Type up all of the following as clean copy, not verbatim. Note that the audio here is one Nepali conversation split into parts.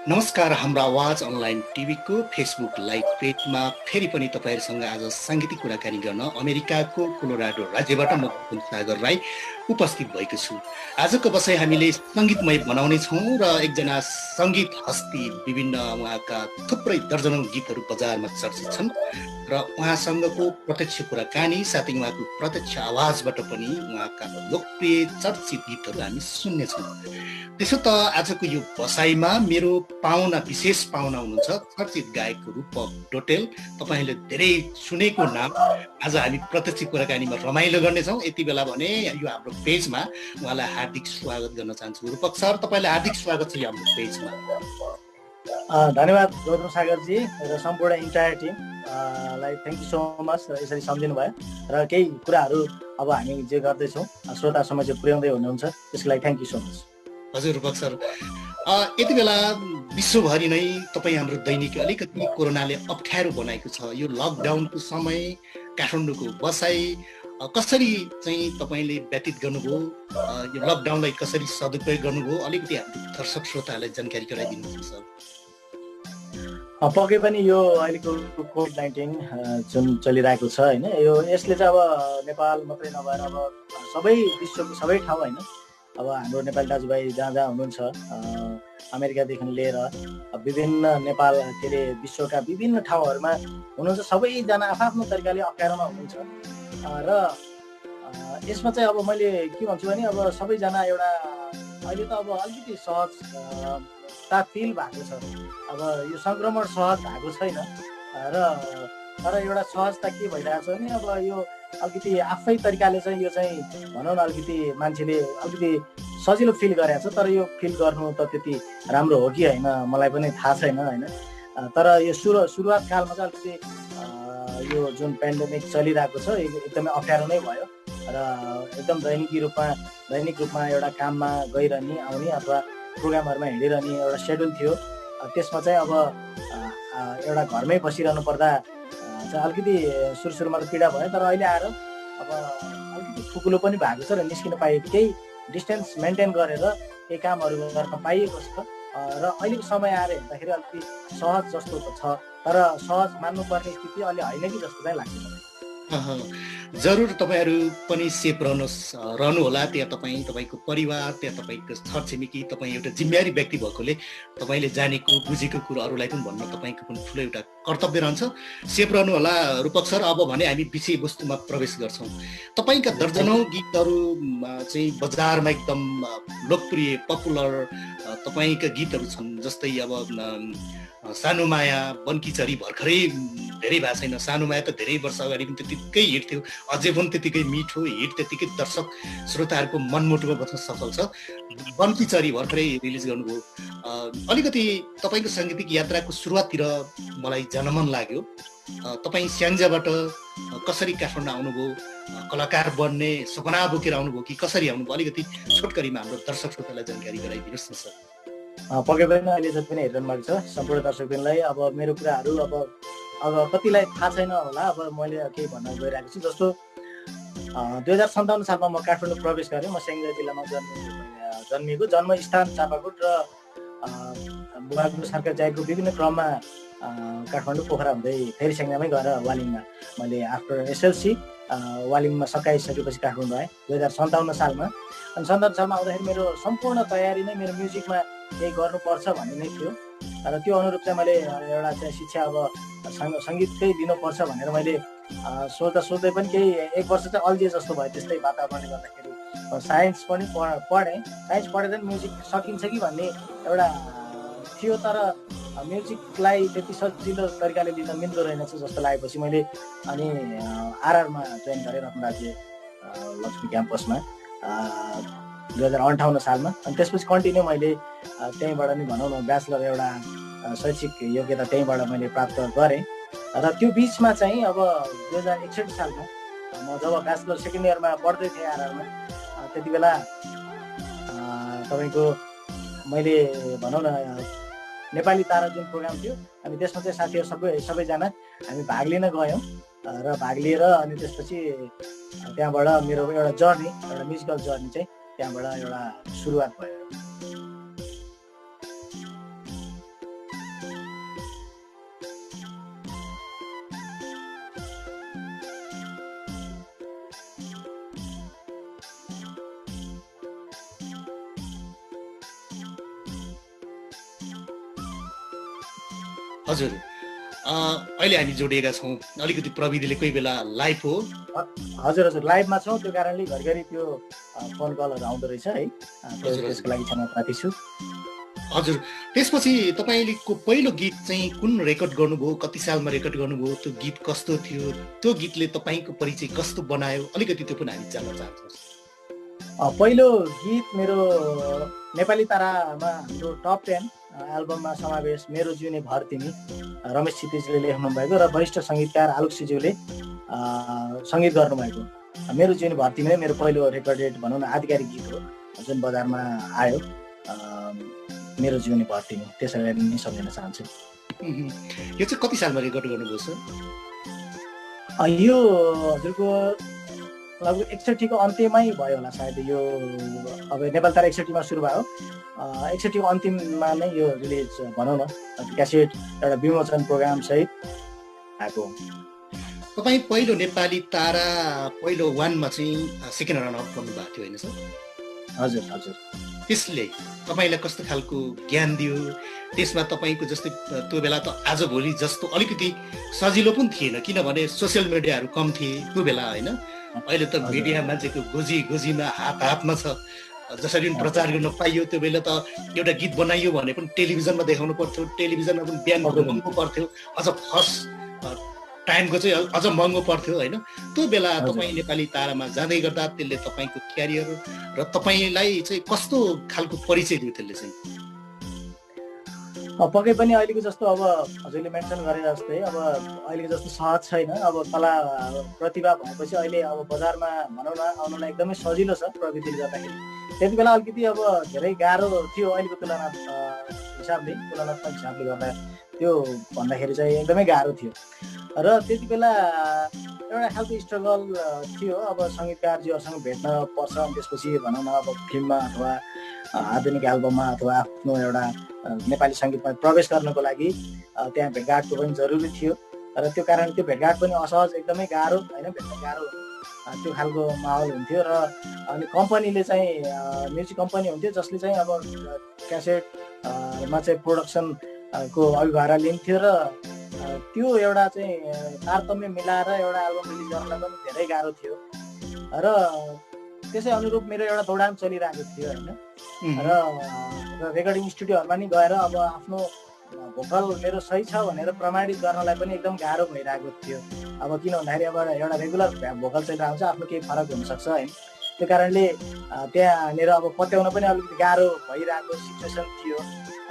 नमस्कार। हाम्रो आवाज अनलाइन टिभीको फेसबुक लाइभ पेजमा फेरि पनि तपाईँहरूसँग आज साङ्गीतिक कुराकानी गर्न अमेरिकाको कोलोराडो राज्यबाट म भुवन सागर राई उपस्थित भएको छु। आजको बसाइ हामीले सङ्गीतमय बनाउने छौँ र एकजना सङ्गीत हस्ती विभिन्न उहाँका थुप्रै दर्जनौँ गीतहरू बजारमा चर्चित छन् र उहाँसँगको प्रत्यक्ष कुराकानी साथै उहाँको प्रत्यक्ष आवाजबाट पनि उहाँका लोकप्रिय चर्चित गीतहरू हामी सुन्नेछौँ। त्यसो त आजको यो बसाइमा मेरो विशेष पाहुना हुनुहुन्छ चर्चित गायक रूपक डोटेल। तपाईँहरूले धेरै सुनेको नाम। आज हामी प्रत्यक्ष कुराकानीमा रमाइलो गर्नेछौँ। यति बेला भने यो हाम्रो पेजमा उहाँलाई हार्दिक स्वागत गर्न चाहन्छु। रूपक सर, तपाईँलाई हार्दिक स्वागत छ यो हाम्रो पेजमा। धन्यवाद गौतम सागरजी र सम्पूर्ण इन्टायर टिमलाई थ्याङ्क यू सो मच यसरी सम्झिनु भयो र केही कुराहरू अब हामी जे गर्दैछौँ श्रोता समक्ष पुर्याउँदै हुनुहुन्छ त्यसको लागि थ्याङ्क यू सो मच। हजुर रूपक सर, यति बेला विश्वभरि नै तपाईँ हाम्रो दैनिक अलिकति कोरोनाले अप्ठ्यारो बनाएको छ। यो लकडाउनको समय काठमाडौँको बसाइ कसरी चाहिँ तपाईँले व्यतीत गर्नुभयो, यो लकडाउनलाई कसरी सदुपयोग गर्नुभयो, अलिकति हाम्रो दर्शक श्रोताहरूलाई जानकारी गराइदिनुहुन्छ सर। पक्कै पनि यो अहिलेको कोभिड-19 जुन चलिरहेको छ होइन, यसले चाहिँ अब नेपाल मात्रै नभएर अब सबै विश्वको सबै ठाउँ होइन, अब हाम्रो नेपाली दाजुभाइ जहाँ जहाँ हुनुहुन्छ अमेरिकादेखि लिएर विभिन्न नेपाल के अरे विश्वका विभिन्न ठाउँहरूमा हुनुहुन्छ, सबैजना आफ्नो तरिकाले अप्ठ्यारोमा हुनुहुन्छ र यसमा चाहिँ अब मैले के भन्छु भने अब सबैजना एउटा अहिले त अब अलिकति सहजता फिल भएको छ। अब यो सङ्क्रमण सहज भएको छैन र तर एउटा सहजता के भइरहेको छ भने अब यो अलिकति आफै तरिकाले चाहिँ यो चाहिँ भनौँ न अलिकति मान्छेले अलिकति सजिलो फिल गरेको छ। तर यो फिल गर्नु त त्यति राम्रो हो कि होइन मलाई पनि थाहा छैन होइन। तर यो सुरुवात कालमा चाहिँ अलिकति यो जुन पेन्डेमिक चलिरहेको छ एकदमै अप्ठ्यारो नै भयो र एकदम दैनिक रूपमा एउटा काममा गइरहने आउने अथवा प्रोग्रामहरूमा हिँडिरहने एउटा सेड्युल थियो। त्यसमा चाहिँ अब एउटा घरमै बसिरहनु पर्दा चाहिँ अलिकति सुरुमा त पीडा भयो। तर अहिले आएर अब अलिकति खुकुलो पनि भएको छ र निस्किन पाइएको, केही डिस्टेन्स मेन्टेन गरेर केही कामहरू गर्न पाइएको छ र अहिलेको समय आएर हेर्दाखेरि अलिकति सहज जस्तो त छ, तर सहज मान्नुपर्ने स्थिति अहिले होइन कि जस्तो चाहिँ लाग्छ। जरुर तपाईँहरू पनि सेफ रहनुहोला। त्यहाँ तपाईँको परिवार, त्यहाँ तपाईँको छरछिमेकी, तपाईँ एउटा जिम्मेवारी व्यक्ति भएकोले तपाईँले जानेको बुझेको कुराहरूलाई पनि भन्न तपाईँको पनि ठुलो एउटा कर्तव्य रहन्छ। सेफ रहनुहोला रूपक सर। अब भने हामी विषयवस्तुमा प्रवेश गर्छौँ। तपाईँका दर्जनौँ गीतहरू चाहिँ बजारमा एकदम लोकप्रिय पपुलर तपाईँका गीतहरू छन्, जस्तै अब सानो माया, बनकीचरी भर्खरै धेरै भएको छैन। सानो माया त धेरै वर्ष अगाडि पनि त्यतिकै हिट थियो, अझै पनि त्यतिकै मिठो हिट, त्यतिकै दर्शक श्रोताहरूको मनमुटुमा बस्न सफल छ। बनकीचरी भर्खरै रिलिज गर्नुभयो। अलिकति तपाईँको साङ्गीतिक यात्राको सुरुवाततिर मलाई जान्न मन लाग्यो। तपाईँ स्याङ्जाबाट कसरी काठमाडौँ आउनुभयो, कलाकार बन्ने सपना बोकेर आउनुभयो कि कसरी आउनुभयो, अलिकति छोटकरीमा हाम्रो दर्शक श्रोतालाई जानकारी गराइदिनुहोस् न सर। पक्कै पनि अहिले जति पनि हेरिरहनु भएको छ सम्पूर्ण दर्शकलाई अब मेरो कुराहरू अब कतिलाई थाहा छैन होला। अब मैले केही भन्न गइरहेको छु। जस्तो 2057 सालमा म काठमाडौँ प्रवेश गरेँ। म स्याङ्जा जिल्लामा जन्मिएको, जन्मस्थान चापाकोट र बुवाको सरकारी जागिरको विभिन्न क्रममा काठमाडौँ पोखरा हुँदै फेरि स्याङ्जामै गएर वालिङमा मैले आफ्टर एसएलसी वालिङमा सकाइसकेपछि काठमाडौँ आएँ 2057 सालमा। अनि 57 सालमा आउँदाखेरि मेरो सम्पूर्ण तयारी नै मेरो म्युजिकमा केही गर्नुपर्छ भन्ने नै थियो। र त्यो अनुरूप चाहिँ मैले एउटा चाहिँ शिक्षा अब सङ्गीतकै लिनुपर्छ भनेर मैले सोच्दै पनि केही एक वर्ष चाहिँ अल्झिए जस्तो भयो। त्यस्तै वातावरणले गर्दाखेरि साइन्स पनि पढेँ। साइन्स पढेर पनि म्युजिक सकिन्छ कि भन्ने एउटा थियो, तर म्युजिकलाई त्यति सजिलो तरिकाले लिन मिल्दो रहेनछ जस्तो लागेपछि मैले अनि आरआरमा जोइन गरेँ रत्न राज्य लक्ष्मी क्याम्पसमा 2058 सालमा। अनि त्यसपछि कन्टिन्यू मैले त्यहीँबाट नै भनौँ न ब्याचलर एउटा शैक्षिक योग्यता त्यहीँबाट मैले प्राप्त गरेँ। र त्यो बिचमा चाहिँ अब 2061 सालमा म जब ब्याचलर सेकेन्ड इयरमा पढ्दै थिएँ आरआरमा, त्यति बेला तपाईँको मैले भनौँ न नेपाली तारा जुन प्रोग्राम थियो, अनि त्यसमा चाहिँ साथीहरू सबैजना हामी भाग लिन गयौँ र भाग लिएर अनि त्यसपछि त्यहाँबाट मेरो एउटा जर्नी, एउटा म्युजिकल जर्नी चाहिँ त्यहाँबाट एउटा सुरुवात भयो। हजुर, अहिले हामी जोडिएका छौँ, अलिकति प्रविधिले कोही बेला लाइभ हो। हजुर हजुर, लाइभमा छौँ, त्यो कारणले घरिघरि त्यो फोन कलहरू आउँदो रहेछ है, त्यसको लागि क्षमा प्रार्थी छु। हजुर, त्यसपछि तपाईँको पहिलो गीत चाहिँ कुन रेकर्ड गर्नुभयो, कति सालमा रेकर्ड गर्नुभयो, त्यो गीत कस्तो थियो, त्यो गीतले तपाईँको परिचय कस्तो बनायो, अलिकति त्यो पनि हामी जान्न चाहन्छौँ। पहिलो गीत मेरो नेपाली तारामा हाम्रो टप 10 एल्बममा समावेश मेरो जिउने भर तिमी, रमेश क्षितिजले लेख्नु भएको र वरिष्ठ सङ्गीतकार आलोकसिज्यूले सङ्गीत गर्नुभएको मेरो जिउने भर तिमी नै मेरो पहिलो रेकर्डेड भनौँ न आधिकारिक गीत हो, जुन बजारमा आयो। मेरो जिउने भर तिमी, त्यसैले नै सम्झिन चाहन्छु। यो चाहिँ कति सालमा रेकर्ड गर्नुभयो सर? यो हजुरको लगभग 61को अन्त्यमै भयो होला सायद। यो अब नेपाल तारा 61मा सुरु भयो, 61को अन्तिममा नै यो रिलिज भनौँ न क्यासेट एउटा विमोचन प्रोग्राम सहित आएको। तपाईँ पहिलो नेपाली तारा पहिलो 1मा चाहिँ सेकेन्ड रन अप गर्नुभएको थियो होइन सर? हजुर हजुर। त्यसले तपाईँलाई कस्तो खालको ज्ञान दियो? त्यसमा तपाईँको जस्तै त्यो बेला त आजभोलि जस्तो अलिकति सजिलो पनि थिएन, किनभने सोसियल मिडियाहरू कम थिए त्यो बेला होइन। अहिले त मिडिया मान्छेको गोजीमा हातमा छ, जसरी पनि प्रचार गर्न पाइयो। त्यो बेला त एउटा गीत बनाइयो भने पनि टेलिभिजनमा देखाउनु पर्थ्यो, टेलिभिजनमा पनि बिहान घुमाउनु पर्थ्यो, अझ फर्स्ट टाइमको चाहिँ अझ महँगो पर्थ्यो होइन। त्यो बेला तपाईँ नेपाली तारामा जाँदै गर्दा त्यसले तपाईँको क्यारियर र तपाईँलाई चाहिँ कस्तो खालको परिचय दियो त्यसले चाहिँ? पक्कै पनि अहिलेको जस्तो अब हजुरले मेन्सन गरे जस्तै अब अहिलेको जस्तो सहज छैन। अब कला प्रतिभा भएपछि अहिले अब बजारमा भनौँ न आउनलाई एकदमै सजिलो छ प्रविधिले गर्दाखेरि। त्यति बेला अलिकति अब धेरै गाह्रो थियो अहिलेको तुलनात्मक हिसाबले गर्दा, त्यो भन्दाखेरि चाहिँ एकदमै गाह्रो थियो। र त्यति बेला एउटा खालको स्ट्रगल थियो, अब सङ्गीतकारजीहरूसँग भेट्न पर्छ, त्यसपछि भनौँ न अब फिल्ममा अथवा आधुनिक एल्बममा अथवा आफ्नो एउटा नेपाली सङ्गीतमा प्रवेश गर्नको लागि त्यहाँ भेटघाटको पनि जरुरी थियो। र त्यो कारण त्यो भेटघाट पनि असहज, एकदमै गाह्रो होइन, भेट्न गाह्रो त्यो खालको माहौल हुन्थ्यो। र अनि कम्पनीले चाहिँ म्युजिक कम्पनी हुन्थ्यो जसले चाहिँ अब क्यासेटमा चाहिँ प्रोडक्सनको अभिभार लिन्थ्यो र त्यो एउटा चाहिँ तारतम्य मिलाएर एउटा एल्बम रिलिज गर्नलाई पनि धेरै गाह्रो थियो। र त्यसै अनुरूप मेरो एउटा दौडान चलिरहेको थियो होइन। र रेकर्डिङ स्टुडियोहरूमा नि गएर अब आफ्नो भोकल मेरो सही छ भनेर प्रमाणित गर्नलाई पनि एकदम गाह्रो भइरहेको थियो। अब किन भन्दाखेरि अब एउटा रेगुलर भोकल चलिरहेको हुन्छ, आफ्नो केही फरक हुनसक्छ होइन। त्यो कारणले त्यहाँनिर अब पत्याउन पनि अलिकति गाह्रो भइरहेको सिचुएसन थियो।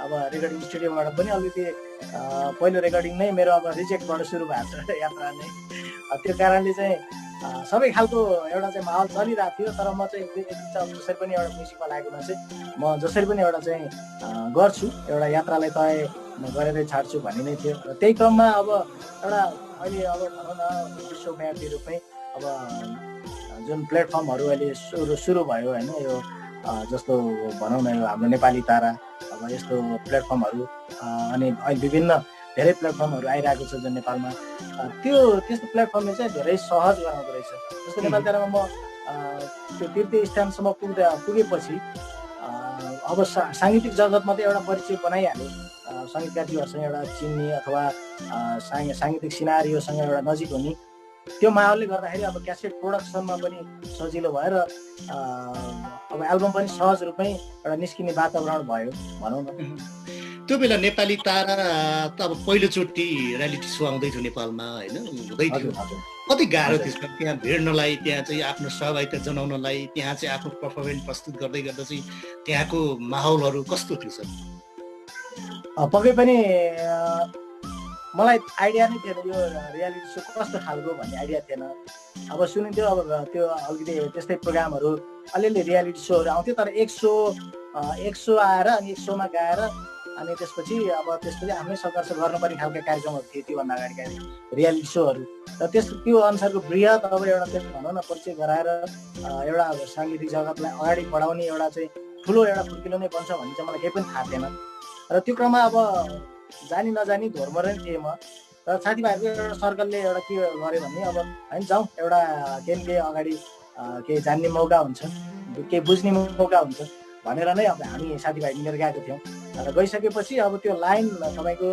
अब रेकर्डिङ स्टुडियोबाट पनि अलिकति पहिलो रेकर्डिङ नै मेरो अब रिजेक्टबाट सुरु भएको छ यात्रा नै। त्यो कारणले चाहिँ सबै खालको एउटा चाहिँ माहौल चलिरहेको थियो। तर म चाहिँ जसरी पनि एउटा म्युजिकमा लागेकोमा चाहिँ म जसरी पनि एउटा चाहिँ गर्छु, एउटा यात्रालाई तय गरेरै छाड्छु भन्ने नै थियो। र त्यही क्रममा अब एउटा अहिले अब भनौँ न विश्वव्यापी रूपमै अब जुन प्लेटफर्महरू अहिले सुरु भयो होइन, यो जस्तो भनौँ न यो हाम्रो नेपाली तारा अब यस्तो प्लेटफर्महरू अनि अहिले विभिन्न धेरै प्लेटफर्महरू आइरहेको छ जुन नेपालमा, त्यस्तो प्लेटफर्मले चाहिँ धेरै सहज गराउँदो रहेछ। जस्तो नेपाली तारामा म त्यो तृतीय स्थानसम्म पुगेपछि अब साङ्गीतिक जगतमा त एउटा परिचय बनाइहाल्यो, सङ्गीतकारजीहरूसँग एउटा चिन्ने अथवा साङ्गीतिक सिनारीहरूसँग एउटा नजिक हुने, त्यो माहौलले गर्दाखेरि अब क्यासेट प्रोडक्सनमा पनि सजिलो भएर अब एल्बम पनि सहज रूपमै एउटा निस्किने वातावरण भयो भनौँ न। त्यो बेला नेपाली तारा त अब पहिलोचोटि रियालिटी सो आउँदै थियो नेपालमा होइन, हुँदै थियो। कति गाह्रो थियो त्यहाँ भिड्नलाई, त्यहाँ चाहिँ आफ्नो सहभागिता जनाउनलाई, त्यहाँ चाहिँ आफ्नो पर्फर्मेन्स प्रस्तुत गर्दै गर्दा चाहिँ त्यहाँको माहौलहरू कस्तो थियो सर? पक्कै पनि मलाई आइडिया नै थिएन यो रियालिटी सो कस्तो खालको भन्ने आइडिया थिएन। अब सुनिन्थ्यो अब त्यो अलिकति त्यस्तै प्रोग्रामहरू अलिअलि रियालिटी सोहरू आउँथ्यो, तर एक सो आएर अनि एक सोमा गाएर अनि त्यसपछि आफ्नै सङ्घर्ष गर्नुपर्ने खालका कार्यक्रमहरू थिए त्योभन्दा अगाडिका रियालिटी सोहरू। र त्यो अनुसारको बृहत अब एउटा चाहिँ भनौँ न परिचय गराएर एउटा साङ्गीतिक जगतलाई अगाडि बढाउने एउटा चाहिँ ठुलो एउटा खुर्किलो नै बन्छ भन्ने चाहिँ मलाई केही पनि थाहा थिएन। र त्यो क्रममा अब जानी नजानी धोर्मरै थिएँ म। र साथीभाइहरूको एउटा सर्कलले एउटा के गर्यो भने अब होइन जाउँ एउटा केही अगाडि केही जान्ने मौका हुन्छ, केही बुझ्ने मौका हुन्छ भनेर नै अब हामी साथीभाइ मिलेर गएको थियौँ। र गइसकेपछि अब त्यो लाइन तपाईँको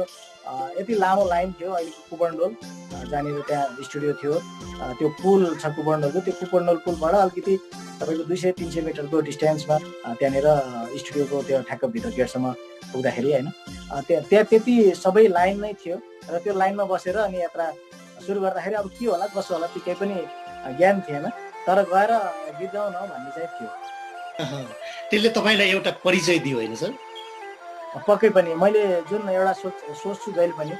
यति लामो लाइन थियो अहिलेको कुपनडोल जहाँनिर त्यहाँ स्टुडियो थियो, त्यो पुल छ कुपनडोलको, त्यो कुपनडोल पुलबाट अलिकति तपाईँको 200-300 मिटरको डिस्टेन्समा त्यहाँनिर स्टुडियोको त्यो ठ्याक्क भित्र गेटसम्म पुग्दाखेरि होइन, त्यहाँ त्यति सबै लाइन नै थियो र त्यो लाइनमा बसेर अनि यात्रा सुरु गर्दाखेरि अब के होला कसो होला त्यो केही पनि ज्ञान थिएन, तर गएर गीत गाउन भन्ने चाहिँ थियो। त्यसले तपाईँलाई एउटा परिचय दियो होइन सर? पक्कै पनि मैले जुन एउटा सोच्छु जहिले पनि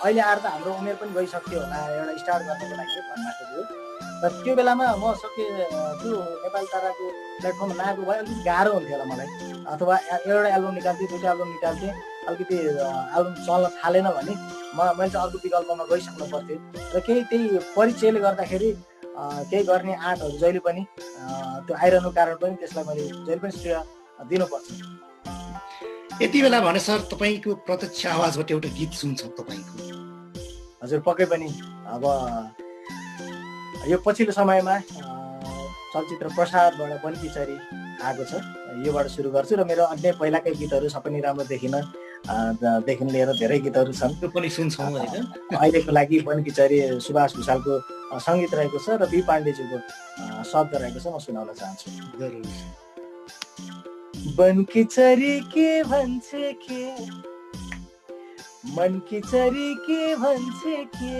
अहिले आएर त हाम्रो उमेर पनि गइसक्यो होला एउटा स्टार्ट गर्नको लागि भन्न खोज्यो, र त्यो बेलामा म सके त्यो नेपाली ताराको प्लेटफर्ममा नआएको भए अलिकति गाह्रो हुन्थ्यो होला मलाई, अथवा एउटा एल्बम निकाल्थेँ, दुईवटा एल्बम निकाल्थेँ, अलिकति एल्बम चल्न थालेन भने मैले चाहिँ अर्को विकल्पमा गइसक्नु पर्थ्यो, र केही त्यही परिचयले गर्दाखेरि केही गर्ने आँटहरू जहिले पनि त्यो आइरहनुको कारण पनि त्यसलाई मैले जहिले पनि श्रेय दिनुपर्छ। यति बेला भने सर तपाईँको प्रत्यक्ष आवाजबाट एउटा गीत सुन्छौँ तपाईँको। हजुर पक्कै पनि। अब यो पछिल्लो समयमा चलचित्र प्रसादबाट बनकिचरी आएको छ, योबाट सुरु गर्छु, र मेरो अन्य पहिलाकै गीतहरू सबै नै राम्रो देखि लिएर धेरै गीतहरू छन्, त्यो पनि सुन्छौँ होइन। अहिलेको लागि बनकिचरी सुभाष भुषालको सङ्गीत रहेको छ र बी पाण्डेजीको शब्द रहेको छ, म सुनाउन चाहन्छु। बनकिचरी के भन्छे के, मनकिचरी के भन्छे के,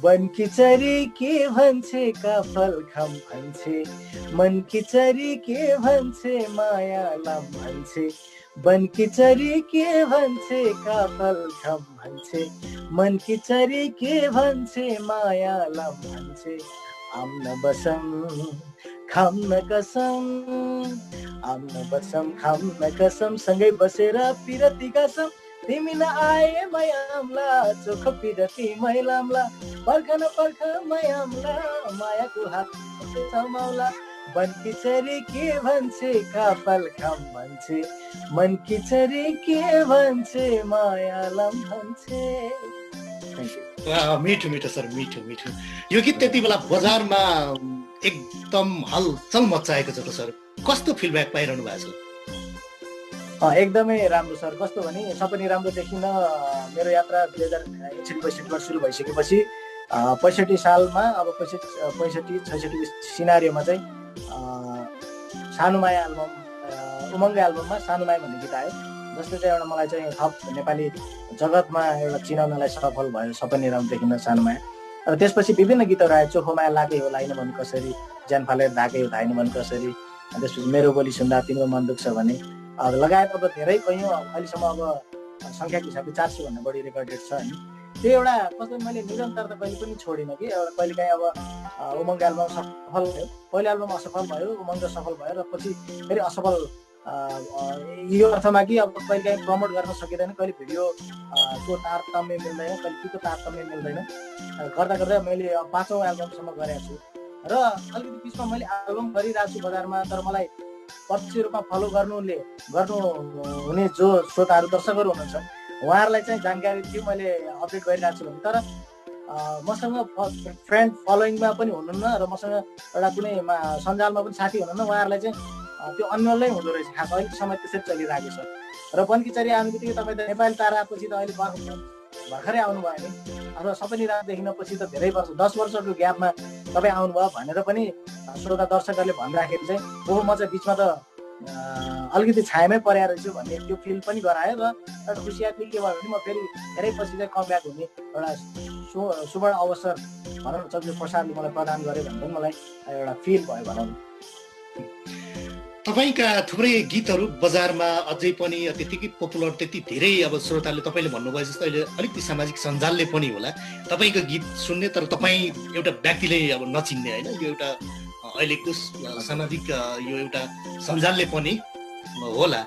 बनकिचरी के भन्छे काफल खम भन्छे, मनकिचरी के भन्छे माया लम भन्छे, बनकिचरी के भन्छे काफल खम भन्छे, मनकिचरी के भन्छे माया लम भन्छे, आम्न बसम खाम्न कसम, आम्न बसम खाम्न कसम, सँगै बसेर पिरती कसम, तिमी नआए मयामला चोख पिरती मैलामला, पर्ख न पर्ख मयामला मायाको हात समाउला, बनकिचरी के भन्छे काफल खम भन्छे, मनकिचरी के भन्छे मायालम भन्छे। मिठो मिठो सर, मिठो मिठो। यो गीत त्यति बेला बजारमा एकदम हलचल मचाएको छ त सर, कस्तो फिडब्याक पाइरहनु भएको छ? एकदमै राम्रो सर। कस्तो भने सपनी राम्रो देखिन मेरो यात्रा 2061-62बाट सुरु भइसकेपछि 65 सालमा अब 65-66 सिनारियोमा चाहिँ सानो माया एल्बम, उमङ्ग एल्बममा सानो माया भन्ने गीत आयो, जसले चाहिँ एउटा मलाई चाहिँ थप नेपाली जगतमा एउटा चिनाउनलाई सफल भयो, सपनी राम्रो देखिन सानो माया। र त्यसपछि विभिन्न गीतहरू आयो, चोखो माया लागे होला होइन भने कसरी, ज्यान फालेर ढाके होइन भने कसरी, त्यसपछि मेरो बोली सुन्दा तिम्रो मन दुख्छ भने लगायत अब धेरै कयौँ अहिलेसम्म अब सङ्ख्याको हिसाबले 400 भन्दा बढी रेकर्डेड छ होइन। त्यो एउटा कस्तो मैले निरन्तरता कहिले पनि छोडिनँ कि एउटा कहिलेकाहीँ अब उमङ्ग एल्बम सफल भयो, पहिलो एल्बम असफल भयो, उमङ्ग सफल भयो, र पछि फेरि असफल, यो अर्थमा कि अब कहिलेकाहीँ प्रमोट गर्न सकिँदैन, कहिले भिडियोको तारतम्य मिल्दैन, कहिले केको तारतम्य मिल्दैन, गर्दा गर्दा मैले 5औँ एल्बमसम्म गरेको छु, र अलिकति बिचमा मैले एल्बम गरिरहेको छु बजारमा, तर मलाई प्रत्यक्ष रूपमा फलो गर्नुहुने जो श्रोताहरू दर्शकहरू हुनुहुन्छ उहाँहरूलाई चाहिँ जानकारी थियो मैले अपडेट गरिरहेको छु भने, तर मसँग फ्रेन्ड फलोइङमा पनि हुनुहुन्न र मसँग एउटा कुनै सञ्जालमा पनि साथी हुनुहुन्न, उहाँहरूलाई चाहिँ त्यो अन्यलै हुँदो रहेछ, खास अहिलेको समय त्यसरी चलिरहेको छ। र बनकिचरी आउने बित्तिकै तपाईँ त नेपाली तारापछि त अहिले भर्खरै आउनुभयो नि, अथवा सपनी राम्रो देखिनपछि त धेरै वर्ष 10 वर्षको ग्यापमा तपाईँ आउनुभयो भनेर पनि श्रोता दर्शकहरूले भनिराखेको चाहिँ ओहो म चाहिँ बिचमा त अलिकति छायामै परेर रहेछु भन्ने त्यो फिल पनि गरायो, र एउटा खुसिया फिल के भयो भने म फेरि धेरै पछि चाहिँ कमब्याक हुने एउटा सुवर्ण अवसर भनौँ न चलचित्र प्रसादले मलाई प्रदान गर्यो भने पनि मलाई एउटा फिल भयो भनौँ। तपाईँका थुप्रै गीतहरू बजारमा अझै पनि त्यतिकै पपुलर, त्यति धेरै अब श्रोताले तपाईँले भन्नुभयो जस्तो अहिले अलिकति सामाजिक सञ्जालले पनि होला तपाईँको गीत सुन्ने, तर तपाईँ एउटा व्यक्तिले अब नचिन्ने होइन, यो एउटा अहिलेको सामाजिक यो एउटा सञ्जालले पनि होला,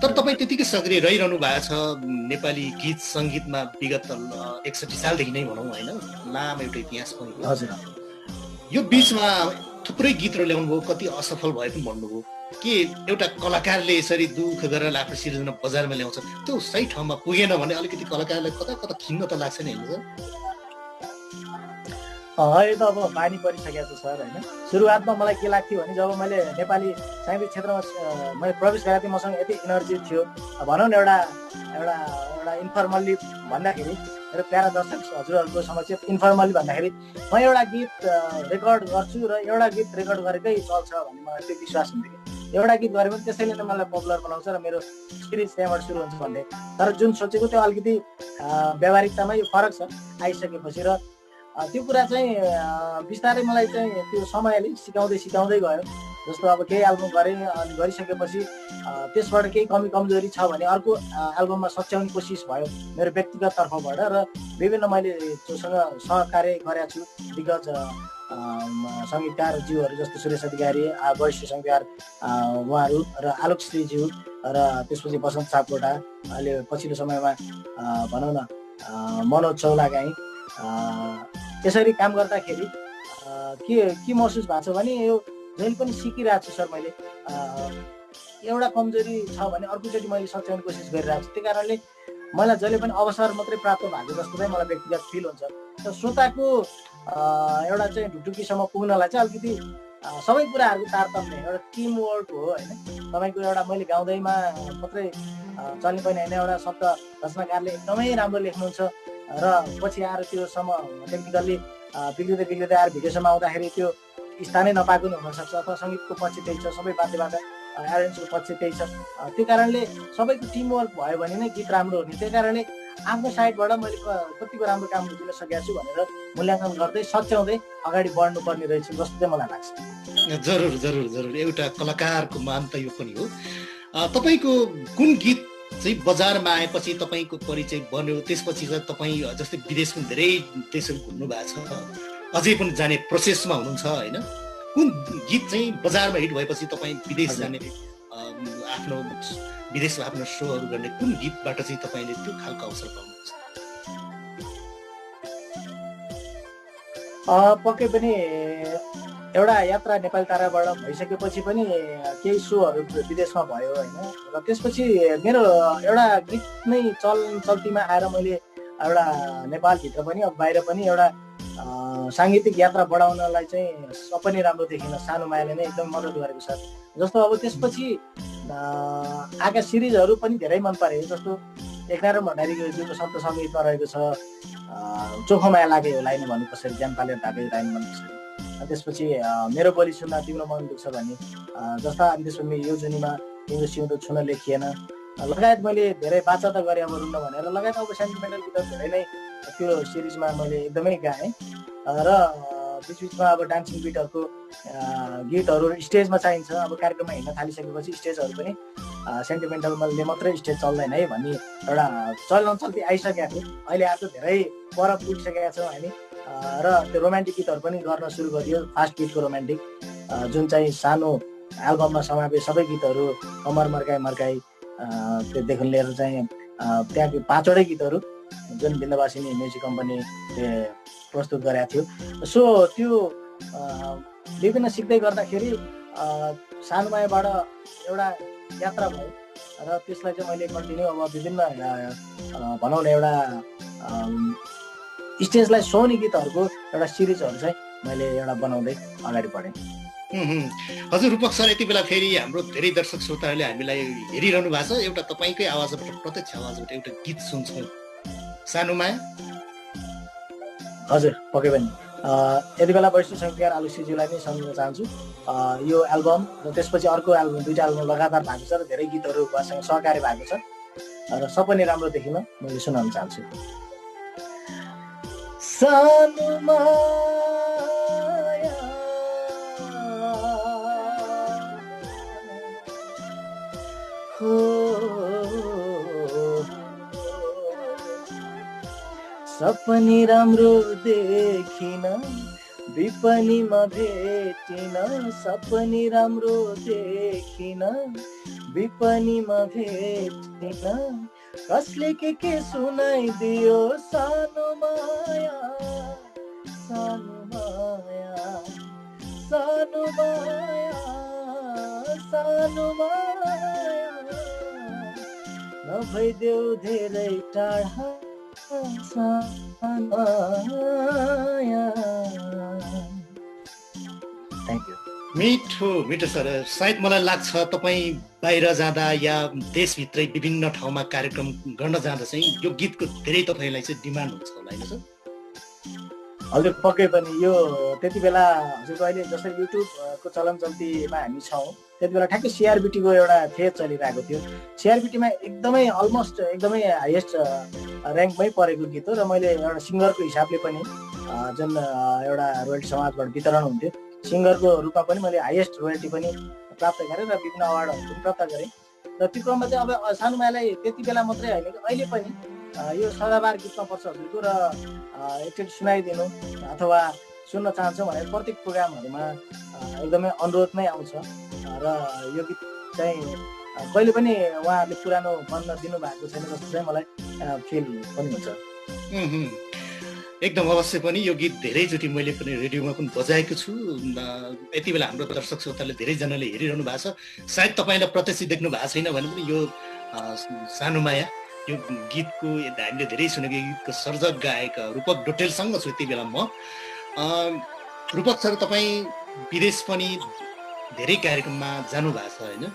तर तपाईँ त्यतिकै सक्रिय रहिरहनु भएको छ नेपाली गीत सङ्गीतमा विगत 61 सालदेखि नै भनौँ होइन, लामो एउटा इतिहास पनि हो। हजुर, यो बिचमा थुप्रै गीतहरू ल्याउनु भयो, कति असफल भए पनि भन्नुभयो, के एउटा कलाकारले यसरी दुःख गरेर आफ्नो सिर्जना बजारमा ल्याउँछ, त्यो सही ठाउँमा पुगेन भने अलिकति कलाकारलाई कता कता खिन्न त लाग्छ नि होइन सर? यो त अब बानी परिसकेको छ सर होइन। सुरुवातमा मलाई के लाग्थ्यो भने जब मैले नेपाली साहित्यिक क्षेत्रमा मैले प्रवेश गरेको थिएँ, मसँग यति इनर्जी थियो, भनौँ न एउटा एउटा एउटा इन्फर्मल्ली भन्दाखेरि, मेरो प्यारा दर्शक हजुरहरूको समक्ष इन्फर्मल्ली भन्दाखेरि म एउटा गीत रेकर्ड गर्छु र एउटा गीत रेकर्ड गरेकै चल्छ भन्ने मलाई त्यो विश्वास हुन्थ्यो कि एउटा गीत गरे पनि त्यसैले नै मलाई पपुलर बनाउँछ र मेरो सिरिज त्यहाँबाट सुरु हुन्छ भन्ने। तर जुन सोचेको त्यो अलिकति व्यावहारिकतामा यो फरक छ आइसकेपछि, र त्यो कुरा चाहिँ बिस्तारै मलाई चाहिँ त्यो समयले सिकाउँदै गयो। जस्तो अब केही एल्बम गरेँ, अनि गरिसकेपछि त्यसबाट केही कमी कमजोरी छ भने अर्को एल्बममा सच्याउने कोसिस भयो मेरो व्यक्तिगत तर्फबाट, र विभिन्न मैले जोसँग सहकार्य गरेको छु दिग्गज सङ्गीतकारज्यूहरू जस्तो सुरेश अधिकारी, वरिष्ठ सङ्गीतकार उहाँहरू, र आलोकश्रीज्यू, र त्यसपछि बसन्त सापकोटा, अहिले पछिल्लो समयमा भनौँ न मनोज चौलागाई। यसरी काम गर्दाखेरि के महसुस भएको छ भने यो जहिले पनि सिकिरहेको छु सर। मैले एउटा कमजोरी छ भने अर्कोचोटि मैले सच्याउने कोसिस गरिरहेको छु। त्यही कारणले मलाई जहिले पनि अवसर मात्रै प्राप्त भएको जस्तो चाहिँ मलाई व्यक्तिगत फिल हुन्छ। र श्रोताको एउटा चाहिँ ढुकढुकीसम्म पुग्नलाई चाहिँ अलिकति सबै कुराहरूको तारतम्य एउटा टिम वर्क हो होइन। तपाईँको एउटा मैले गाउँदैमा मात्रै चल्ने पनि होइन, एउटा शब्द रचनाकारले एकदमै राम्रो लेख्नुहुन्छ र पछि आएर त्योसम्म टेक्निकल्ली बिग्रिँदै आएर भिडियोसम्म आउँदाखेरि त्यो स्थानै नपाएको पनि हुनसक्छ, अथवा सङ्गीतको पछि त्यही छ, सबै वाद्यबाट एरेन्जको पछि त्यही छ। त्यो कारणले सबैको टिमवर्क भयो भने नै गीत राम्रो हुने। त्यही कारणले आफ्नो साइडबाट मैले कतिको राम्रो काम दिन सकेको छु भनेर मूल्याङ्कन गर्दै सच्याउँदै अगाडि बढ्नुपर्ने रहेछ जस्तो चाहिँ मलाई लाग्छ। जरुर जरुर जरुर एउटा कलाकारको मान त यो पनि हो। तपाईँको कुन गीत चाहिँ बजारमा आएपछि तपाईँको परिचय बन्यो, त्यसपछि चाहिँ तपाईँ जस्तै विदेशको धेरै देशहरू घुम्नु भएको छ, अझै पनि जाने प्रोसेसमा हुनुहुन्छ होइन? कुन गीत चाहिँ बजारमा हिट भएपछि तपाईँ विदेश जाने आफ्नो विदेशमा आफ्नो सोहरू गर्ने कुन गीतबाट चाहिँ तपाईँले त्यो खालको अवसर पाउनुहुन्छ? पक्कै पनि एउटा यात्रा नेपाली ताराबाट भइसकेपछि पनि केही सोहरू विदेशमा भयो होइन। र त्यसपछि मेरो एउटा गीत नै चल्तीमा आएर मैले एउटा नेपालभित्र पनि अब बाहिर पनि एउटा साङ्गीतिक यात्रा बढाउनलाई चाहिँ सपनै राम्रो देखिन सानो मायाले नै एकदम मद्दत गरेको छ। जस्तो अब त्यसपछि आएका सिरिजहरू पनि धेरै मन परे, जस्तो एकनारायण भण्डारीज्यूको शब्द सङ्गीतमा रहेको छ चोखो माया लागे होला नि भन्नु कसरी, ज्यानपाले ढाके दाइन भन्नु कसरी, त्यसपछि मेरो बोली सुन्न तिम्रो मन दुख्छ भने जस्ता, अनि त्यसपछि यो जुनीमा तिम्रो सिउँदो छुन लेखिएन लगायत मैले धेरै बाचा त गरेँ अब रुन्न भनेर लगायत अब सेन्टिमेन्टल गीतहरू धेरै नै त्यो सिरिजमा मैले एकदमै गाएँ। र बिचबिचमा अब डान्सिङ बिटहरूको गीतहरू स्टेजमा चाहिन्छ। अब कार्यक्रममा हिँड्न थालिसकेपछि स्टेजहरू पनि सेन्टिमेन्टलले मात्रै स्टेज चल्दैन है भन्ने एउटा चल्ती आइसकेको थियो। अहिले आएको धेरै पर पुगिसकेका छौँ हामी, र त्यो रोमान्टिक गीतहरू पनि गर्न सुरु गरियो, फास्ट बिटको रोमान्टिक, जुन चाहिँ सानो एल्बममा समावेश सबै गीतहरू कमर मर्काई त्योदेखि लिएर चाहिँ त्यहाँको 5वटै गीतहरू जुन बिन्दवासिनी म्युजिक कम्पनीले प्रस्तुत गरेको थियो। सो त्यो विभिन्न सिक्दै गर्दाखेरि सानो मायाबाट एउटा यात्रा भयो, र त्यसलाई चाहिँ मैले कन्टिन्यू अब विभिन्न भनौँ न एउटा स्टेजलाई सुहाउने गीतहरूको एउटा सिरिजहरू चाहिँ मैले एउटा बनाउँदै अगाडि बढेँ। हजुर रूपक सर, यति बेला फेरि हाम्रो धेरै दर्शक श्रोताहरूले हामीलाई हेरिरहनु भएको छ, एउटा तपाईँकै आवाजबाट प्रत्यक्ष आवाजबाट एउटा गीत सुन्छौँ, सानो माया। हजुर पक्कै पनि यति बेला वरिष्ठ सङ्गीतकार आलोकश्रीज्यूलाई नै सम्झिन चाहन्छु। यो एल्बम र त्यसपछि अर्को एल्बम, 2टा एल्बम लगातार भएको छ र धेरै गीतहरू उहाँसँग सहकार्य भएको छ, र सपनै राम्रो देखिन मैले सुनाउन चाहन्छु। सानो माया हो, सपनी राम्रो देखिन विपनीमा भेटिन, सपनी राम्रो देखिन विपनीमा भेटिन, कसले के सुनाइदियो सानो माया, सानो माया, सानो माया, सानो माया, नभइदेऊ धेरै टाढा थ्याङ्क यू। मिठो मिठो सर। सायद मलाई लाग्छ तपाईँ बाहिर जाँदा या देशभित्रै विभिन्न ठाउँमा कार्यक्रम गर्न जाँदा चाहिँ यो गीतको धेरै तपाईँलाई चाहिँ डिमान्ड हुन्छ होला होइन सर? हजुर पक्कै पनि। यो त्यति बेला हजुरको अहिले जसरी युट्युबको चलन चल्तीमा हामी छौँ त्यति बेला ठ्याक्कै सिआरबिटीको एउटा फेज चलिरहेको थियो। सिआरबिटीमा एकदमै अलमोस्ट एकदमै हाइएस्ट ऱ्याङ्कमै परेको गीत हो र मैले एउटा सिङ्गरको हिसाबले पनि जुन एउटा रोयल्टी समाजबाट वितरण हुन्थ्यो सिङ्गरको रूपमा पनि मैले हाइएस्ट रोयल्टी पनि प्राप्त गरेँ र विभिन्न अवार्डहरू पनि प्राप्त गरेँ। र त्यो क्रममा चाहिँ अब सानुमायालाई त्यति बेला मात्रै होइन कि अहिले पनि यो सदाबार गीतमा पर्छ हजुरको र एकचोटि सुनाइदिनु अथवा सुन्न चाहन्छौँ भनेर प्रत्येक प्रोग्रामहरूमा एकदमै अनुरोध नै आउँछ र यो गीत चाहिँ कहिले पनि उहाँहरूले पुरानो बन्न दिनुभएको छैन जस्तो चाहिँ मलाई फिल पनि हुन्छ। एकदम अवश्य पनि यो गीत धेरैचोटि मैले पनि रेडियोमा पनि बजाएको छु। यति बेला हाम्रो दर्शक श्रोताले धेरैजनाले हेरिरहनु भएको छ। सायद तपाईँलाई प्रत्यक्ष देख्नु भएको छैन भने पनि यो सानुमाया यो गीतको हामीले धेरै सुनेको गीतको सर्जक गायक रूपक डोटेलसँग छु यति बेला म। रूपक सर तपाईँ विदेश पनि धेरै कार्यक्रममा जानुभएको छ होइन?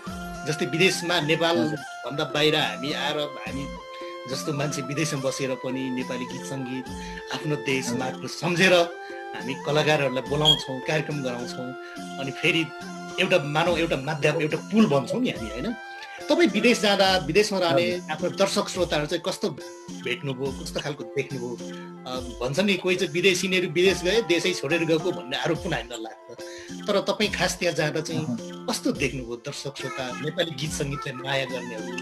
जस्तै विदेशमा नेपालभन्दा बाहिर हामी आएर हामी जस्तो मान्छे विदेशमा बसेर पनि नेपाली गीत सङ्गीत आफ्नो देशमा सम्झेर हामी कलाकारहरूलाई बोलाउँछौँ कार्यक्रम गराउँछौँ अनि फेरि एउटा मानव एउटा माध्यम एउटा पुल बन्छौँ नि हामी होइन? तपाईँ विदेश जाँदा विदेशमा रहने आफ्नो दर्शक श्रोताहरू चाहिँ कस्तो भेट्नुभयो कस्तो खालको देख्नुभयो? भन्छ नि कोही चाहिँ विदेशीहरू विदेश गए देशै छोडेर गएको भन्ने आरोप पनि हामीलाई लाग्छ। तर तपाईँ खास त्यहाँ जाँदा चाहिँ कस्तो देख्नुभयो दर्शक श्रोता नेपाली गीत सङ्गीतलाई माया गर्नेहरू?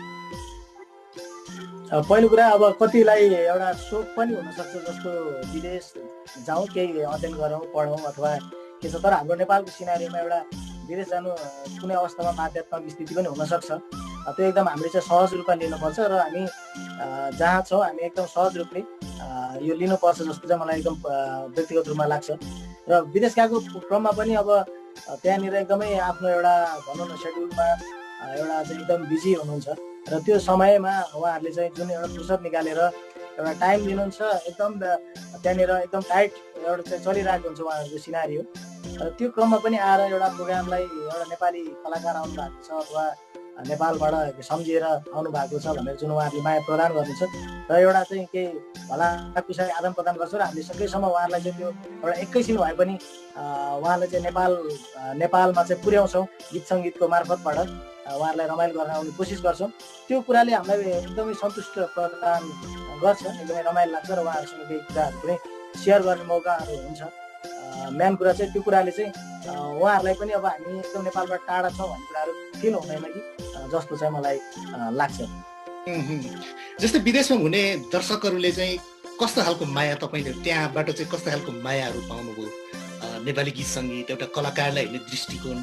पहिलो कुरा अब कतिलाई एउटा सोख पनि हुनसक्छ जस्तो विदेश जाउँ केही अध्ययन गरौँ पढौँ अथवा के छ। तर हाम्रो नेपालको सिनारीमा एउटा विदेश जानु कुनै अवस्थामा बाध्यात्मक स्थिति पनि हुनसक्छ। त्यो एकदम हामीले चाहिँ सहज रूपमा लिनुपर्छ र हामी जहाँ छौँ हामी एकदम सहज रूपले यो लिनुपर्छ जस्तो चाहिँ मलाई एकदम व्यक्तिगत रूपमा लाग्छ। र विदेश गएको क्रममा पनि अब त्यहाँनिर एकदमै आफ्नो एउटा भनौँ न सेड्युलमा एउटा चाहिँ एकदम बिजी हुनुहुन्छ र त्यो समयमा उहाँहरूले चाहिँ जुन एउटा फुर्सद निकालेर एउटा टाइम लिनुहुन्छ एकदम त्यहाँनिर एकदम टाइट एउटा चाहिँ चलिरहेको हुन्छ उहाँहरूको सिनारी हो। र त्यो क्रममा पनि आएर एउटा प्रोग्रामलाई एउटा नेपाली कलाकार आउनु भएको छ अथवा नेपालबाट सम्झिएर आउनु भएको छ भनेर जुन उहाँहरूले माया प्रदान गर्नुहुन्छ र एउटा चाहिँ केही भला कुसाई आदान प्रदान गर्छ र हामीले सकेसम्म उहाँहरूलाई चाहिँ त्यो एउटा एकैछिन भए पनि उहाँलाई चाहिँ नेपालमा चाहिँ पुर्याउँछौँ गीत सङ्गीतको मार्फतबाट उहाँहरूलाई रमाइलो गर्न आउने कोसिस गर्छौँ। त्यो कुराले हामीलाई एकदमै सन्तुष्ट प्रदान गर्छ, एकदमै रमाइलो लाग्छ र उहाँहरूसँग केही कुराहरू पनि सेयर गर्ने मौकाहरू हुन्छ। मेन कुरा चाहिँ त्यो कुराले चाहिँ उहाँहरूलाई पनि अब हामी एकदम नेपालबाट टाढा छौँ भन्ने कुराहरू फिल हुँदैन कि जस्तो चाहिँ मलाई लाग्छ। जस्तै विदेशमा हुने दर्शकहरूले चाहिँ कस्तो खालको माया तपाईँले त्यहाँबाट चाहिँ कस्तो खालको मायाहरू पाउनुभयो? नेपाली गीत सङ्गीत एउटा कलाकारलाई हेर्ने दृष्टिकोण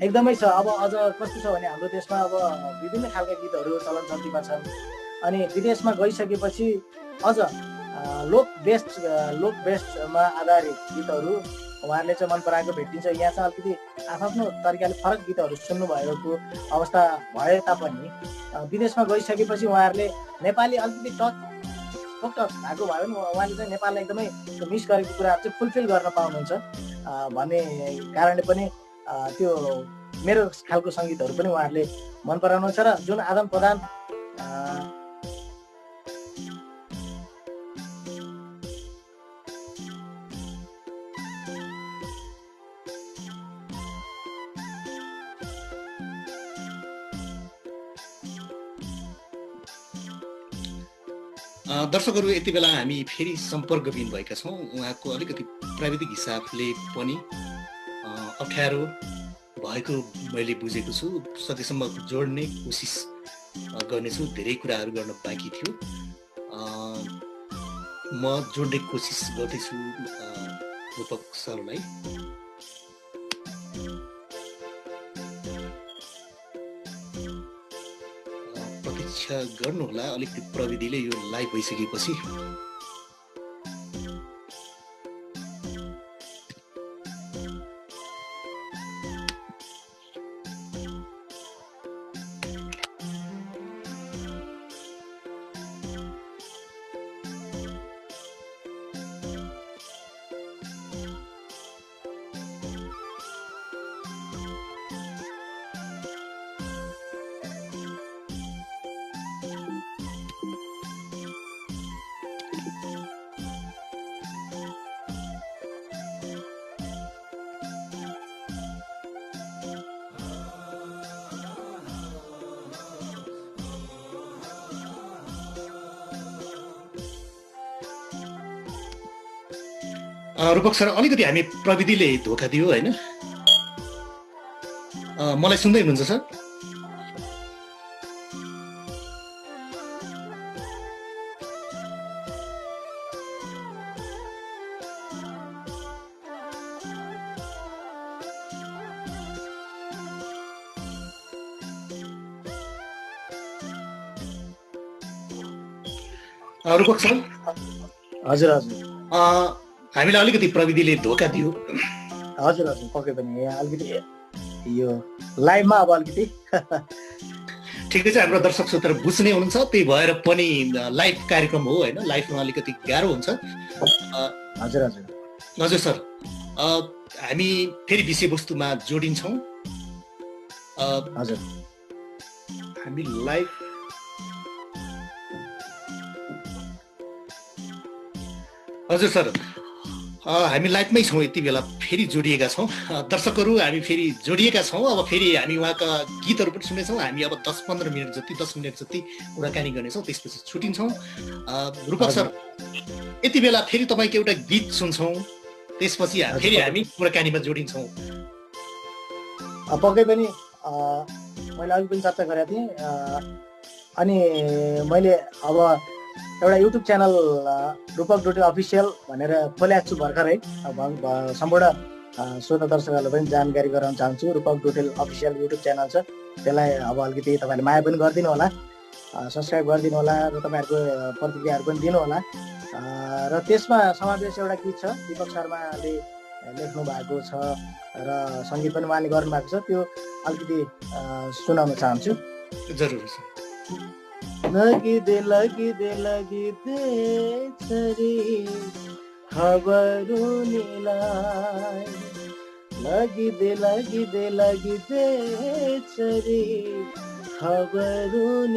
एकदमै छ। अब अझ कस्तो छ भने हाम्रो देशमा अब विभिन्न खालका गीतहरू चलन चल्तीमा छन् अनि विदेशमा गइसकेपछि अझ लोक बेस्टमा आधारित गीतहरू उहाँहरूले चाहिँ मन पराएको भेटिन्छ। यहाँ चाहिँ अलिकति आफ्नो तरिकाले फरक गीतहरू सुन्नु भएको अवस्था भए तापनि विदेशमा गइसकेपछि उहाँहरूले नेपाली अलिकति टच भएको भयो भने उहाँले चाहिँ नेपाललाई एकदमै मिस गरेको कुराहरू चाहिँ फुलफिल गर्न पाउनुहुन्छ भन्ने कारणले पनि त्यो मेरो खालको सङ्गीतहरू पनि उहाँहरूले मन पराउनुहुन्छ र जुन आदान प्रदान दर्शकहरू यति बेला हामी फेरि सम्पर्कविहीन भएका छौँ। उहाँको अलिकति प्राविधिक हिसाबले पनि अप्ठ्यारो भएको मैले बुझेको छु। सकेसम्म जोड्ने कोसिस गर्नेछु, धेरै कुराहरू गर्न बाँकी थियो। म जोड्ने कोसिस गर्दैछु रूपक सरलाई। प्रतीक्षा गर्नुहोला, अलिकति प्रविधिले यो लाइभ भइसकेपछि रूपक सर अलिकति हामी प्रविधिले धोका दियो होइन मलाई सुन्दै हुनुहुन्छ सर रूपक सर हजुर हजुर हामीलाई अलिकति प्रविधिले धोका दियो हजुर हजुर पक्कै पनि यहाँ अलिकति यो लाइभमा अब अलिकति ठिकै छ हाम्रो दर्शक श्रोताहरू बुझ्ने हुनुहुन्छ त्यही भएर पनि लाइभ कार्यक्रम हो होइन लाइभमा अलिकति गाह्रो हुन्छ हजुर हजुर हजुर सर हामी फेरि विषयवस्तुमा जोडिन्छौँ हजुर हामी लाइभ हजुर सर हामी लाइभमै छौँ यति बेला फेरि जोडिएका छौँ दर्शकहरू हामी फेरि जोडिएका छौँ अब फेरि हामी उहाँका गीतहरू पनि सुन्नेछौँ हामी अब 10-15 मिनट जति 10 मिनट जति कुराकानी गर्नेछौँ त्यसपछि छुट्टिन्छौँ रूपक सर यति बेला फेरि तपाईँको एउटा गीत सुन्छौँ त्यसपछि फेरि हामी कुराकानीमा जोडिन्छौँ पक्कै पनि मैले अघि पनि चर्चा गरेको थिएँ अनि मैले अब एउटा युट्युब च्यानल रूपक डोटेल अफिसियल भनेर खोलेको छु भर्खरै सम्पूर्ण श्रोता दर्शकहरूलाई पनि जानकारी गराउन चाहन्छु रूपक डोटेल अफिसियल युट्युब च्यानल छ त्यसलाई अब अलिकति तपाईँहरूले माया पनि गरिदिनु होला सब्सक्राइब गरिदिनु होला र तपाईँहरूको प्रतिक्रियाहरू पनि दिनु होला र त्यसमा समावेश एउटा गीत छ दीपक शर्माले लेख्नु भएको छ र सङ्गीत पनि उहाँले गर्नुभएको छ त्यो अलिकति सुनाउन चाहन्छु जरुर लगिदे लगिदे लगिदे छरी खबरुनीलाई लगिदे लगिदे लगिदे छरी खबरुनीलाई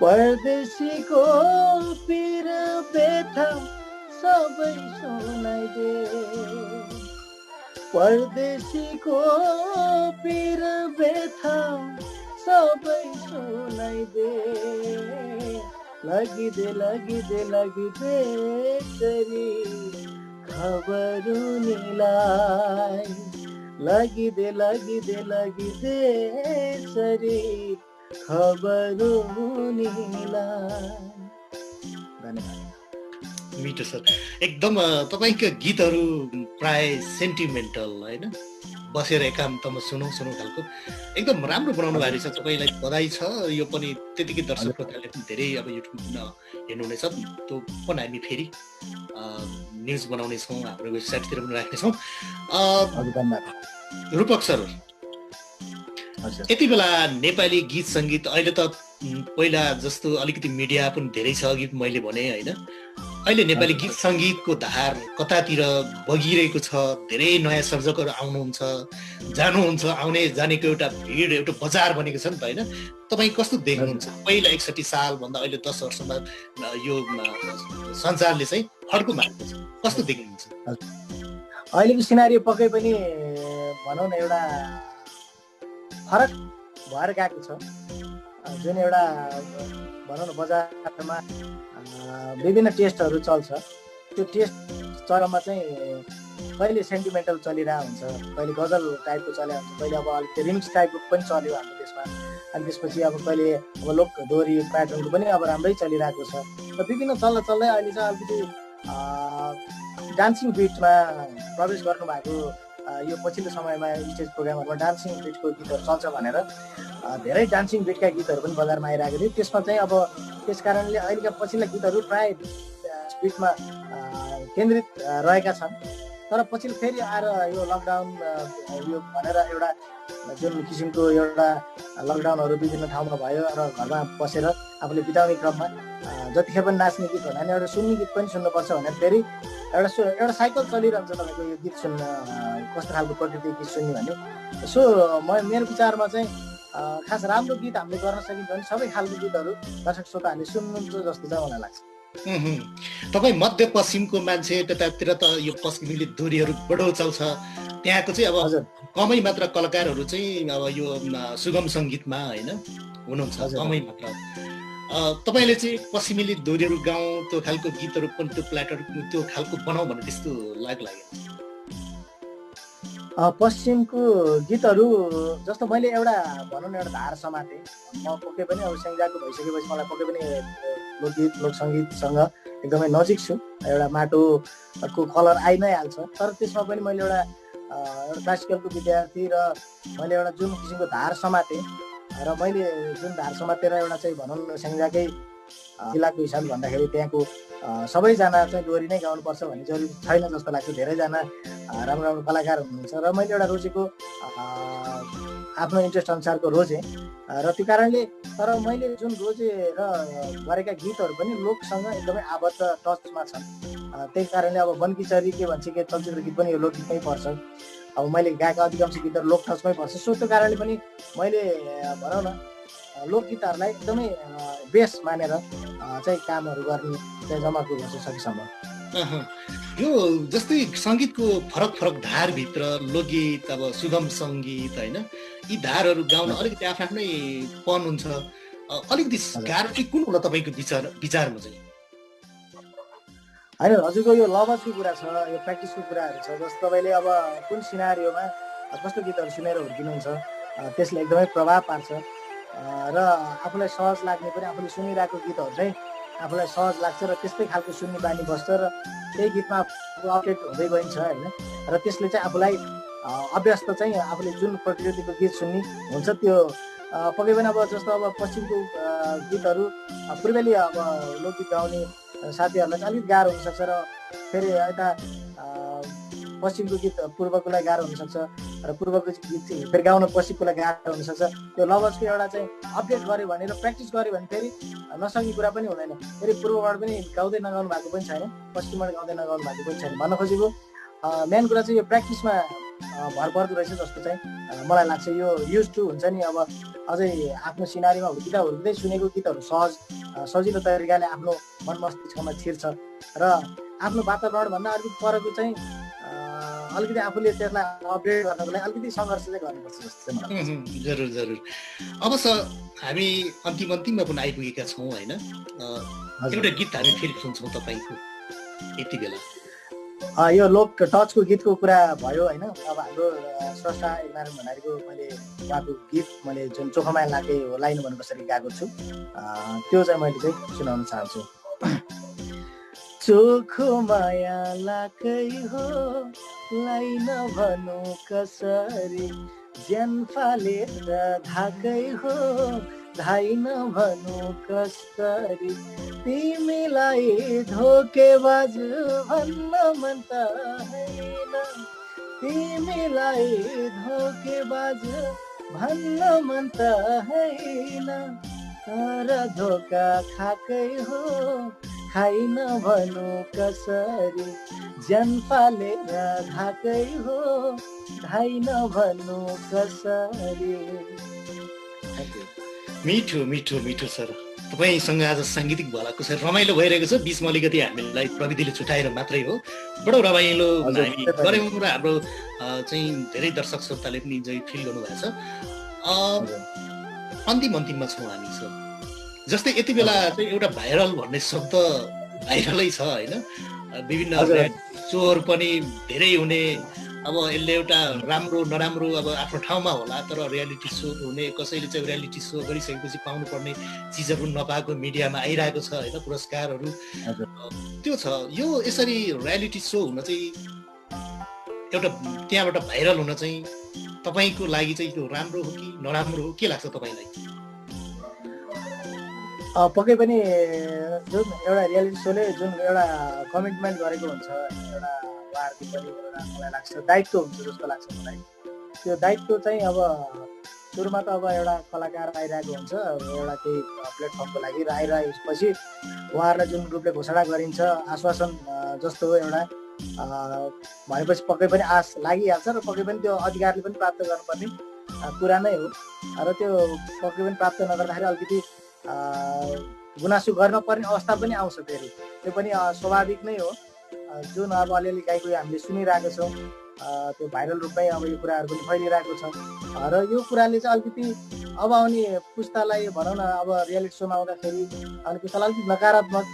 परदेशीको पीर व्यथा सबै सुनाइदे परदेशीको पीर व्यथा सबै सुनाइदे लगिदे लगिदे लगिदे छरी खबरुनीलाई लगिदे लगिदे लगिदे छरी खबरुनीलाई। धन्यवाद। मिठो सर एकदम तपाईँका गीतहरू प्राय सेन्टिमेन्टल होइन बसेर एकान्तमा सुनौ खालको एकदम राम्रो बनाउनु भएको रहेछ तपाईँलाई बधाई छ यो पनि त्यतिकै दर्शकहरूले पनि धेरै अब युट्युबमा हेर्नुहुनेछ त्यो पनि हामी फेरि न्युज बनाउनेछौँ हाम्रो वेबसाइटतिर पनि राख्नेछौँ रूपक सर यति बेला नेपाली गीत सङ्गीत अहिले त पहिला जस्तो अलिकति मिडिया पनि धेरै छ अघि मैले भने होइन अहिले नेपाली गीत सङ्गीतको धार कतातिर बगिरहेको छ धेरै नयाँ सर्जकहरू आउनुहुन्छ जानुहुन्छ आउने जानेको एउटा भिड एउटा बजार बनेको छ नि त होइन तपाईँ कस्तो देख्नुहुन्छ पहिला 61 सालभन्दा अहिले 10 वर्षमा यो संसारले चाहिँ फड्को मारेको छ कस्तो देख्नुहुन्छ अहिलेको सिनारी पक्कै पनि भनौँ न एउटा फरक भएर गएको छ जुन एउटा भनौँ न बजारमा विभिन्न टेस्टहरू चल्छ त्यो टेस्ट चरमा चाहिँ कहिले सेन्टिमेन्टल चलिरहेको हुन्छ कहिले गजल टाइपको चलेको हुन्छ कहिले अब अलिक रिमिक्स टाइपको पनि चल्यो हाम्रो देशमा अनि त्यसपछि अब कहिले अब लोक दोहोरी प्याटर्नको पनि अब राम्रै चलिरहेको छ र विभिन्न चल्दै अहिले चाहिँ अलिकति डान्सिङ बिटमा प्रवेश गर्नुभएको यो पछिल्लो समयमा स्टेज प्रोग्रामहरूमा डान्सिङ बिटको गीतहरू चल्छ भनेर धेरै डान्सिङ बिटका गीतहरू पनि बजारमा आइरहेको थियो त्यसमा चाहिँ अब त्यस कारणले अहिलेका पछिल्ला गीतहरू प्राय बिटमा केन्द्रित रहेका छन् तर पछिल्लो फेरि आएर यो लकडाउन यो भनेर एउटा जुन किसिमको एउटा लकडाउनहरू विभिन्न ठाउँमा भयो र घरमा बसेर आफूले बिताउने क्रममा जतिखेर पनि नाच्ने गीत भन्दा नि एउटा सुन्ने गीत पनि सुन्नुपर्छ भनेर फेरि एउटा साइकल चलिरहन्छ तपाईँको यो गीत सुन्न कस्तो खालको प्रकृति गीत सुन्ने भन्ने सो मेरो विचारमा चाहिँ खास राम्रो गीत हामीले गर्न सकिन्छ भने सबै खालको गीतहरू दर्शक श्रोताहरूले सुन्नुहुन्छ जस्तो चाहिँ मलाई लाग्छ तपाईँ मध्यपश्चिमको मान्छे त्यतातिर त यो पश्चिमी दोहोरीहरू बडो चल्छ त्यहाँको चाहिँ अब कमै मात्र कलाकारहरू चाहिँ अब यो सुगम सङ्गीतमा होइन हुनुहुन्छ कमै मात्र तपाईँले चाहिँ पश्चिमेली दोहोरीहरू गाउँ त्यो खालको गीतहरू पनि त्यो प्ल्याटर त्यो खालको बनाऊ भन्ने त्यस्तो लाग्यो? पश्चिमको गीतहरू जस्तो मैले एउटा भनौँ न एउटा धार समातेँ। म पक्कै पनि अब स्याङ्जाको भइसकेपछि मलाई पक्कै पनि लोकगीत लोकसङ्गीतसँग एकदमै नजिक छु। एउटा माटोको कलर आइ नै हाल्छ। तर त्यसमा पनि मैले एउटा क्लासिकलको विद्यार्थी र मैले एउटा जुन किसिमको धार समातेँ र मैले जुन धार समातेर एउटा चाहिँ भनौँ न स्याङ्जाकै जिल्लाको हिसाबले भन्दाखेरि त्यहाँको सबैजना चाहिँ दोहोरी नै गाउनुपर्छ भन्ने जरुरी छैन जस्तो लाग्छ। धेरैजना राम्रो राम्रो कलाकार हुनुहुन्छ र मैले एउटा रोजेको आफ्नो इन्ट्रेस्ट अनुसारको रोजेँ र त्यो कारणले तर मैले जुन रोजेर गरेका गीतहरू पनि लोकसँग एकदमै आबद्ध टचमा छन्। त्यही कारणले अब बनकिचरी के भन्छ के चलचित्र गीत पनि यो लोकगीतमै पर्छ। अब मैले गाएका अधिकांश गीतहरू लोक टचमै पर्छ। सो त्यो कारणले पनि मैले भनौँ न लोकगीतहरूलाई एकदमै बेस मानेर चाहिँ कामहरू गर्ने चाहिँ जमर्को गर्छु सकेसम्म। यो जस्तै सङ्गीतको फरक फरक धारभित्र लोकगीत अब सुगम सङ्गीत होइन, यी धारहरू गाउन अलिकति आफ्नै पन हुन्छ। अलिकति गाह्रो चाहिँ कुन होला तपाईँको विचारमा चाहिँ? होइन, हजुरको यो लवजको कुरा छ, यो प्र्याक्टिसको कुराहरू छ। जस्तो तपाईँले अब कुन सिनारीमा कस्तो गीतहरू सुनेर हुर्किनुहुन्छ त्यसले एकदमै प्रभाव पार्छ र आफूलाई सहज लाग्ने पनि आफूले सुनिरहेको गीतहरू चाहिँ आफूलाई सहज लाग्छ र त्यस्तै खालको सुन्ने बानी बस्छ र त्यही गीतमा अपडेट हुँदै गइन्छ होइन। र त्यसले चाहिँ आफूलाई अभ्यस्त चाहिँ आफूले जुन प्रकृतिको गीत सुन्ने हुन्छ त्यो पक्कै पनि अब जस्तो अब पश्चिमको गीतहरू पूर्वेली अब लोकगीत गाउने साथीहरूलाई चाहिँ अलिक गाह्रो हुनसक्छ र फेरि यता पश्चिमको गीत पूर्वकोलाई गाह्रो हुनसक्छ र पूर्वको गीत फेरि गाउन पश्चिमकोलाई गाह्रो हुनसक्छ। त्यो लवजको एउटा चाहिँ अपडेट गऱ्यो भने र प्र्याक्टिस गऱ्यो भने फेरि नसक्ने कुरा पनि हुँदैन। फेरि पूर्वबाट पनि गाउँदै नगाउनु भएको पनि छैन, पश्चिमबाट गाउँदै नगाउनु भएको पनि छैन। भन्न खोजेको मेन कुरा चाहिँ यो प्र्याक्टिसमा भर पर्दो रहेछ जस्तो चाहिँ मलाई लाग्छ। यो युज टु हुन्छ नि, अब अझै आफ्नो सिनारीमा हुर्किँदै सुनेको गीतहरू सजिलो तरिकाले आफ्नो मन मस्तिष्कमा छिर्छ र आफ्नो वातावरणभन्दा अलिकति परको चाहिँ अलिकति आफूले त्यसलाई अपडेट गर्नको लागि अलिकति सङ्घर्ष चाहिँ गर्नुपर्छ जस्तो चाहिँ मलाई लाग्छ। जरुर जरुर। अब हामी अन्तिममा पनि आइपुगेका छौँ होइन। एउटा गीत हामी फेरि सुन्छौँ तपाईँको यति बेला। यो लोक टचको गीतको कुरा भयो होइन। अब हाम्रो स्रष्टा एकनारायण भण्डारीको मैले उहाँको गीत मैले जुन चोखोमाया लागे हो लाइन भन्नु कसरी गाएको छु त्यो चाहिँ मैले चाहिँ सुनाउन चाहन्छु। चोखो माया लाकै हो लाइन भनु कसरी, ज्यान फालेर धाकै हो धाइन भनु कसरी, तिमीलाई धोकेबाज भन्न मन त हैन, तिमीलाई धोकेबाज भन्न मन त हैन, तर धोका खाकै हो खाइन भनु कसरी, ज्यान फालेर धाकै हो धाइन भनु कसरी। मिठो मिठो मिठो सर, तपाईँसँग आज साङ्गीतिक भलाकुसारी रमाइलो भइरहेको छ। बिचमा अलिकति हामीलाई प्रविधिले छुटाएर मात्रै हो, बडो रमाइलो हामी गऱ्यौँ र हाम्रो चाहिँ धेरै दर्शक श्रोताले पनि इन्जोय फिल गर्नुभएको छ। अन्तिममा छौँ हामी सर। जस्तै यति बेला चाहिँ एउटा भाइरल भन्ने शब्द भाइरलै छ होइन। विभिन्न सोहरू पनि धेरै हुने, अब यसले एउटा राम्रो नराम्रो अब आफ्नो ठाउँमा होला, तर रियालिटी सो हुने, कसैले चाहिँ रियालिटी सो गरिसकेपछि पाउनुपर्ने चिजहरू नपाएको मिडियामा आइरहेको छ होइन, पुरस्कारहरू त्यो छ। यो यसरी रियालिटी सो हुन चाहिँ एउटा त्यहाँबाट भाइरल हुन चाहिँ तपाईँको लागि चाहिँ त्यो राम्रो हो कि नराम्रो हो, के लाग्छ तपाईँलाई? पक्कै पनि जुन एउटा रियालिटी सोले जुन एउटा कमिटमेन्ट गरेको हुन्छ, एउटा उहाँहरूको पनि एउटा मलाई लाग्छ दायित्व हुन्छ जस्तो लाग्छ मलाई। त्यो दायित्व चाहिँ अब सुरुमा त अब एउटा कलाकार आइरहेको हुन्छ एउटा केही प्लेटफर्मको लागि र आइरहेपछि उहाँहरूलाई जुन रूपले घोषणा गरिन्छ आश्वासन जस्तो हो एउटा भनेपछि पक्कै पनि आश लागिहाल्छ र पक्कै पनि त्यो अधिकारले पनि प्राप्त गर्नुपर्ने कुरा नै हो। र त्यो पक्कै पनि प्राप्त नगर्दाखेरि अलिकति गुनासो गर्न पर्ने अवस्था पनि आउँछ। फेरि त्यो पनि स्वाभाविक नै हो। जुन अब अलिअलि गाईको हामीले सुनिरहेको छौँ त्यो भाइरल रूपमै अब यो कुराहरू पनि फैलिरहेको छ र यो कुराले चाहिँ अलिकति अब आउने पुस्तालाई भनौँ न अब रियालिटी सोमा आउँदाखेरि आउने पुस्तालाई अलिकति नकारात्मक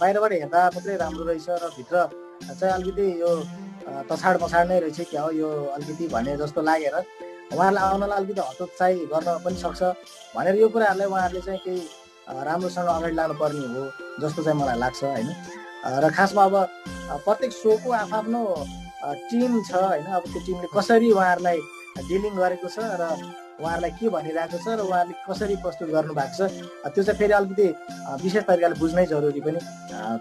बाहिरबाट हेर्दा मात्रै राम्रो रहेछ र भित्र चाहिँ अलिकति यो तछाड मछाड नै रहेछ क्या हो यो अलिकति भने जस्तो लागेर उहाँहरूलाई आउनलाई अलिकति हतोत्साही गर्न पनि सक्छ भनेर यो कुराहरूलाई उहाँहरूले चाहिँ केही राम्रोसँग अगाडि लानुपर्ने हो जस्तो चाहिँ मलाई लाग्छ होइन। र खासमा अब प्रत्येक सोको आफ्नो टिम छ होइन। अब त्यो टिमले कसरी उहाँहरूलाई डिलिङ गरेको छ र उहाँहरूलाई के भनिरहेको छ र उहाँहरूले कसरी प्रस्तुत गर्नु भएको छ त्यो चाहिँ फेरि अलिकति विशेष तरिकाले बुझ्नै जरुरी पनि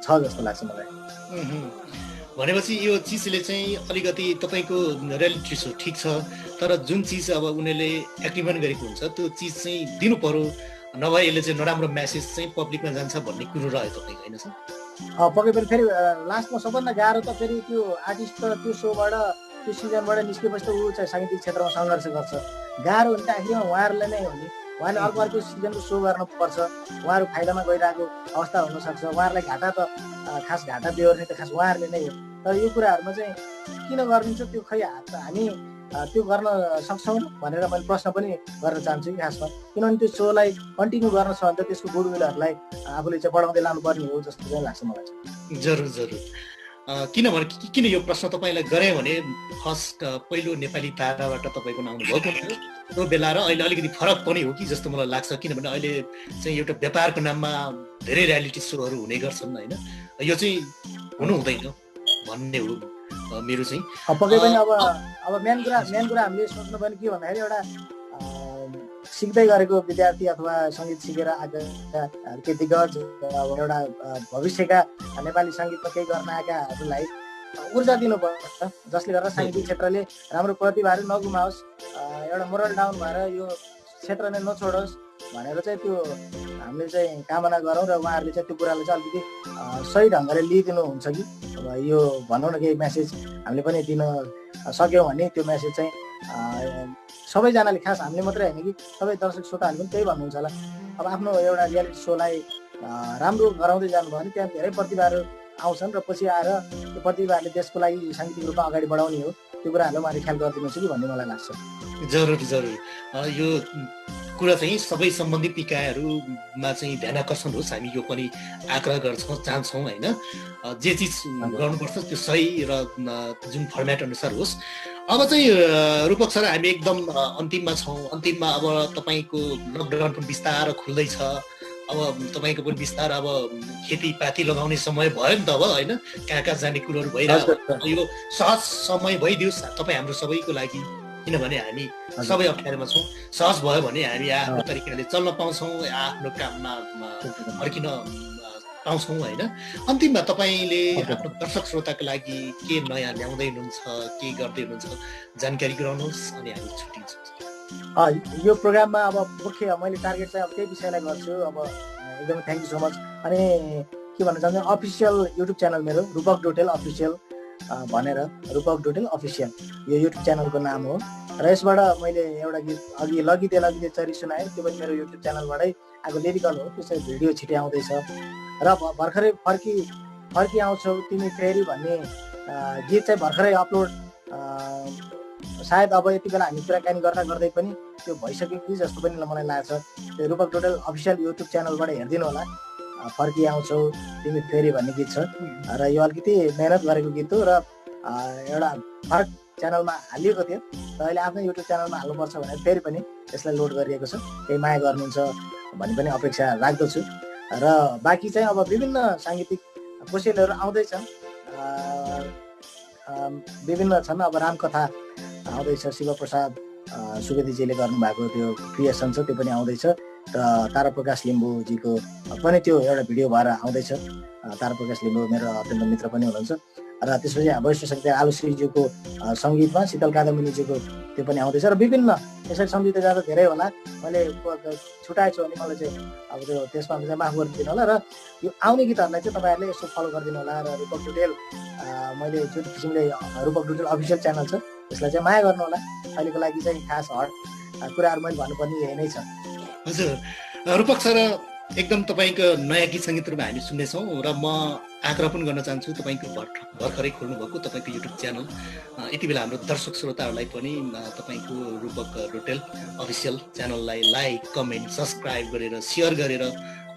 छ जस्तो लाग्छ मलाई। भनेपछि यो चिजले चाहिँ अलिकति तपाईँको रियालिटी सो ठिक छ तर जुन चिज अब उनीहरूले एक्टिभ पनि गरेको हुन्छ त्यो चिज चाहिँ दिनु पर्यो नभए यसले चाहिँ नराम्रो मेसेज चाहिँ पब्लिकमा जान्छ भन्ने कुरो रह्यो तपाईँको होइन सर? पक्कै पनि फेरि लास्टमा सबभन्दा गाह्रो त फेरि त्यो आर्टिस्ट त त्यो सोबाट त्यो सिजनबाट निस्केपछि त ऊ चाहिँ साङ्गीतिक क्षेत्रमा सङ्घर्ष गर्छ। गाह्रो हुन्छ आखिरमा उहाँहरूलाई नै हो नि। उहाँले अर्को सिजनको सो गर्नुपर्छ उहाँहरू फाइदामा गइरहेको अवस्था हुनसक्छ उहाँहरूलाई घाटा त खास घाटा बेहोर्ने त खास उहाँहरूले नै हो। तर यो कुराहरूमा चाहिँ किन गरिदिन्छ त्यो खै हामी त्यो गर्न सक्छौँ भनेर मैले प्रश्न पनि गर्न चाहन्छु कि खासमा किनभने त्यो सोलाई कन्टिन्यू गर्न छ भने त त्यसको गुडविलहरूलाई आफूले चाहिँ बढाउँदै लानुपर्ने हो जस्तो चाहिँ लाग्छ मलाई चाहिँ। जरुर जरुर किनभने किन यो प्रश्न तपाईँलाई गरेँ भने फर्स्ट पहिलो नेपाली ताराबाट तपाईँको नाम भएको थियो त्यो बेला र अहिले अलिकति फरक पनि हो कि जस्तो मलाई लाग्छ किनभने अहिले चाहिँ एउटा व्यापारको नाममा धेरै रियालिटी सोहरू हुने गर्छन् होइन यो चाहिँ हुनु हुँदैन भन्ने हो मेरो चाहिँ। पक्कै पनि अब मेन कुरा हामीले सोच्नुपर्ने के भन्दाखेरि एउटा सिक्दै गरेको विद्यार्थी अथवा सङ्गीत सिकेर आएका केही दिग्गज एउटा भविष्यका नेपाली सङ्गीतमा केही गर्न आएकाहरूलाई ऊर्जा दिनुपर्छ जसले गर्दा साङ्गीतिक क्षेत्रले राम्रो प्रतिभाहरू नगुमाओस् एउटा मोरल डाउन भएर यो क्षेत्र नै नछोडोस् भनेर चाहिँ त्यो हामीले चाहिँ कामना गरौँ र उहाँहरूले चाहिँ त्यो कुरालाई चाहिँ अलिकति सही ढङ्गले लिइदिनुहुन्छ कि अब यो भनौँ न केही मेसेज हामीले पनि दिन सक्यौँ भने त्यो मेसेज चाहिँ सबैजनाले खास हामीले मात्रै होइन कि सबै दर्शक श्रोताहरूले पनि त्यही भन्नुहुन्छ होला। अब आफ्नो एउटा रियालिटी सोलाई राम्रो गराउँदै जानुभयो भने त्यहाँ धेरै प्रतिभाहरू आउँछन् र पछि आएर त्यो प्रतिभाहरूले देशको लागि साङ्गीतिक रूपमा अगाडि बढाउने हो त्यो कुराहरूलाई उहाँले ख्याल गरिदिनुहुन्छ कि भन्ने मलाई लाग्छ। जरुर जरुर यो कुरा चाहिँ सबै सम्बन्धित निकायहरूमा चाहिँ ध्यान आकर्षण होस् हामी यो पनि आग्रह गर्छौँ चाहन्छौँ होइन जे चिज गर्नुपर्छ त्यो सही र जुन फर्मेट अनुसार होस्। अब चाहिँ रूपक सर हामी एकदम अन्तिममा छौँ। अन्तिममा अब तपाईँको लकडाउन पनि बिस्तारो खुल्दैछ अब तपाईँको पनि बिस्तार अब खेतीपाती लगाउने समय भयो नि त अब होइन कहाँ कहाँ जाने कुरोहरू भइरहेको यो सहज समय भइदियोस् तपाईँ हाम्रो सबैको लागि किनभने हामी सबै अप्ठ्यारोमा छौँ। सहज भयो भने हामी आफ्नो तरिकाले चल्न पाउँछौँ आफ्नो काममा फर्किन पाउँछौँ होइन। अन्तिममा तपाईँले आफ्नो दर्शक श्रोताको लागि के नयाँ ल्याउँदै हुनुहुन्छ के गर्दै हुनुहुन्छ जानकारी गराउनुहोस् अनि हामी छुट्टिन्छौँ। यो प्रोग्राममा अब मुख्य मैले टार्गेट चाहिँ अब त्यही विषयलाई गर्छु। अब एकदमै थ्याङ्क यू सो मच। अनि के भन्न चाहन्छु अफिसियल युट्युब च्यानल मेरो रूपक डोटेल अफिसियल भनेर रूपक डोटेल अफिसियल यो युट्युब च्यानलको नाम हो र यसबाट मैले एउटा गीत अघि लगिदे चरी सुनाएँ त्यो पनि मेरो युट्युब च्यानलबाटै आएको लिरिकल हो। त्यो चाहिँ भिडियो छिटै आउँदैछ र भर्खरै फर्की आउँछौ तिमी फेरि भन्ने गीत चाहिँ भर्खरै अपलोड सायद अब यति बेला हामी कुराकानी गर्दै पनि त्यो भइसक्यो कि जस्तो पनि मलाई लाग्छ। त्यो रूपक डोटेल अफिसियल युट्युब च्यानलबाट हेरिदिनु होला। फर्की आउँछौ तिमी फेरि भन्ने गीत छ र यो अलिकति मेहनत गरेको गीत हो र एउटा फरक च्यानलमा हालिएको थियो र अहिले आफ्नै युट्युब च्यानलमा हाल्नुपर्छ भनेर फेरि पनि यसलाई लोड गरिएको छ। केही माया गर्नुहुन्छ भन्ने पनि अपेक्षा राख्दछु र बाँकी चाहिँ अब विभिन्न साङ्गीतिक कोसेलहरू आउँदैछ विभिन्न छन्। अब रामकथा आउँदैछ शिवप्रसाद सुवेदीजीले गर्नुभएको त्यो क्रिएसन छ त्यो पनि आउँदैछ र ताराप्रकाश लिम्बूजीको पनि त्यो एउटा भिडियो भएर आउँदैछ। ताराप्रकाश लिम्बू मेरो अत्यन्त मित्र पनि हुनुहुन्छ र त्यसपछि वरिष्ठ सङ्गीतकार आलुश्रीज्यूको सङ्गीतमा शीतल कादम्बिनीज्यूको त्यो पनि आउँदैछ र विभिन्न यसरी सम्झिँदै जाँदा धेरै होला। मैले छुट्याएछु भने मलाई चाहिँ अब त्यो त्यसमा चाहिँ माफ गरिदिनु होला र यो आउने गीतहरूलाई चाहिँ तपाईँहरूले यसो फलो गरिदिनु होला र रूपक डुडेल मैले जुन किसिमले रूपक डुडेल अफिसियल च्यानल छ यसलाई चाहिँ माया गर्नु होला। अहिलेको लागि चाहिँ खास हट कुराहरू मैले भन्नुपर्ने यही नै छ। हजुर रूपक सर एकदम तपाईँको नयाँ गीत सङ्गीतहरूमा हामी सुन्नेछौँ र म आग्रह पनि गर्न चाहन्छु तपाईँको भर्खरै खोल्नुभएको तपाईँको युट्युब च्यानल यति बेला हाम्रो दर्शक श्रोताहरूलाई पनि तपाईँको रूपक रोटेल अफिसियल च्यानललाई लाइक कमेन्ट सब्सक्राइब गरेर सेयर गरेर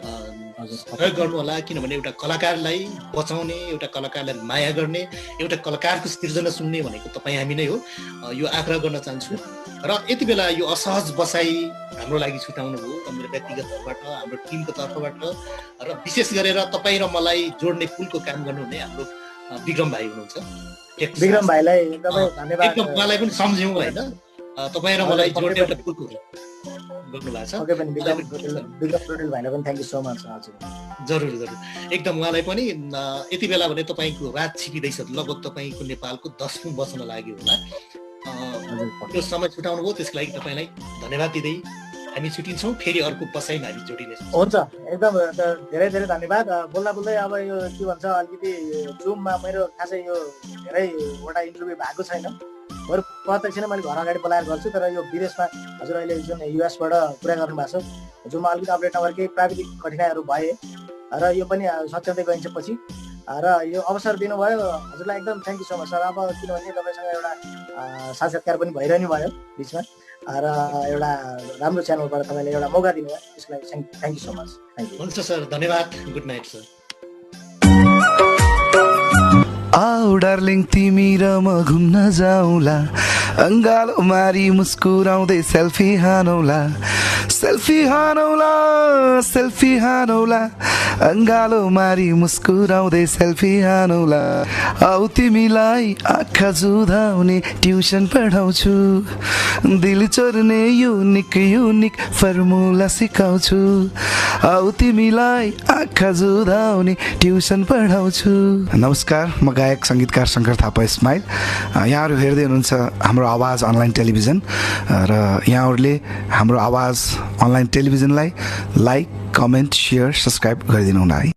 सहयोग गर्नु होला। किनभने एउटा कलाकारलाई बचाउने, एउटा कलाकारलाई माया गर्ने, एउटा कलाकारको सृजना सुन्ने भनेको तपाईँ हामी नै हो। यो आग्रह गर्न चाहन्छु। र यति बेला यो असहज बसाइ हाम्रो लागि छुटाउनु हो मेरो व्यक्तिगत तर्फबाट, हाम्रो टिमको तर्फबाट, र विशेष गरेर तपाईँ र मलाई जोड्ने पुलको काम गर्नुहुने हाम्रो विक्रम भाइ हुनुहुन्छ। विक्रम भाइलाई एकदमै धन्यवाद। एकदम उहाँलाई पनि सम्झ्यौँ होइन, तपाईँ र मलाई जोड्ने एउटा पुलको गर्नुभएको छ। विक्रम रोटेल भाइलाई पनि थ्याङ्क यू सो मच। हजुर जरुर जरुर एकदम उहाँलाई पनि यति बेला भने तपाईँको रात छिपिँदैछ, लगभग तपाईँको नेपालको 10 बज्न लाग्यो होला। त्यो समय छुटाउनु भयो, त्यसको लागि तपाईँलाई धन्यवाद दिँदै हामी छुटिन्छौँ। फेरि अर्को बसाइमा हामी जोडिनेछौँ। हुन्छ, एकदम धेरै धेरै धन्यवाद। बोल्दा बोल्दै अब यो के भन्छ, अलिकति जुममा मेरो खासै यो धेरैवटा इन्टरभ्यू भएको छैन। बरु प्रत्यक्ष नै मैले घर अगाडि बोलाएर गर्छु। तर यो विदेशमा हजुर अहिले जुन युएसबाट कुरा गर्नु भएको छ, जुममा अलिकति अपडेट नभएर केही प्राविधिक कठिनाइहरू भए र यो पनि सच्याउँदै गइन्छ पछि। र यो अवसर दिनुभयो हजुरलाई एकदम thank you so much sir. अब किनभने तपाईँसँग एउटा साक्षात्कार पनि भइरहनु भयो बिचमा, र एउटा राम्रो च्यानलबाट तपाईँले एउटा मौका दिनुभयो, त्यसको लागि thank you so much. Thank you. हुन्छ सर, धन्यवाद। Good night sir. आओ डार्लिङ तिमी र म घुम्न जाउँला, अङ्गालो मारी मुस्कुराउँदै सेल्फी हानौला, सेल्फी हानौला, सेल्फी हानौला, अङ्गालो मारी मुस्कुराउँदै सेल्फी हानौला। आऊ तिमीलाई आँखा जुधाउने ट्युसन पढाउँछु, दिल चोर्ने युनिक युनिक फर्मुला सिकाउँछु। आऊ तिमीलाई आँखा जुधाउने ट्युसन पढाउँछु। नमस्कार, म गायक सङ्गीतकार शङ्कर थापा स्माइल। यहाँहरू हेर्दै हुनुहुन्छ हाम्रो आवाज अनलाइन टेलिभिजन, र यहाँहरूले हाम्रो आवाज अनलाइन टेलिभिजनलाई लाइक कमेन्ट सेयर सब्सक्राइब गरिदिनु होला है।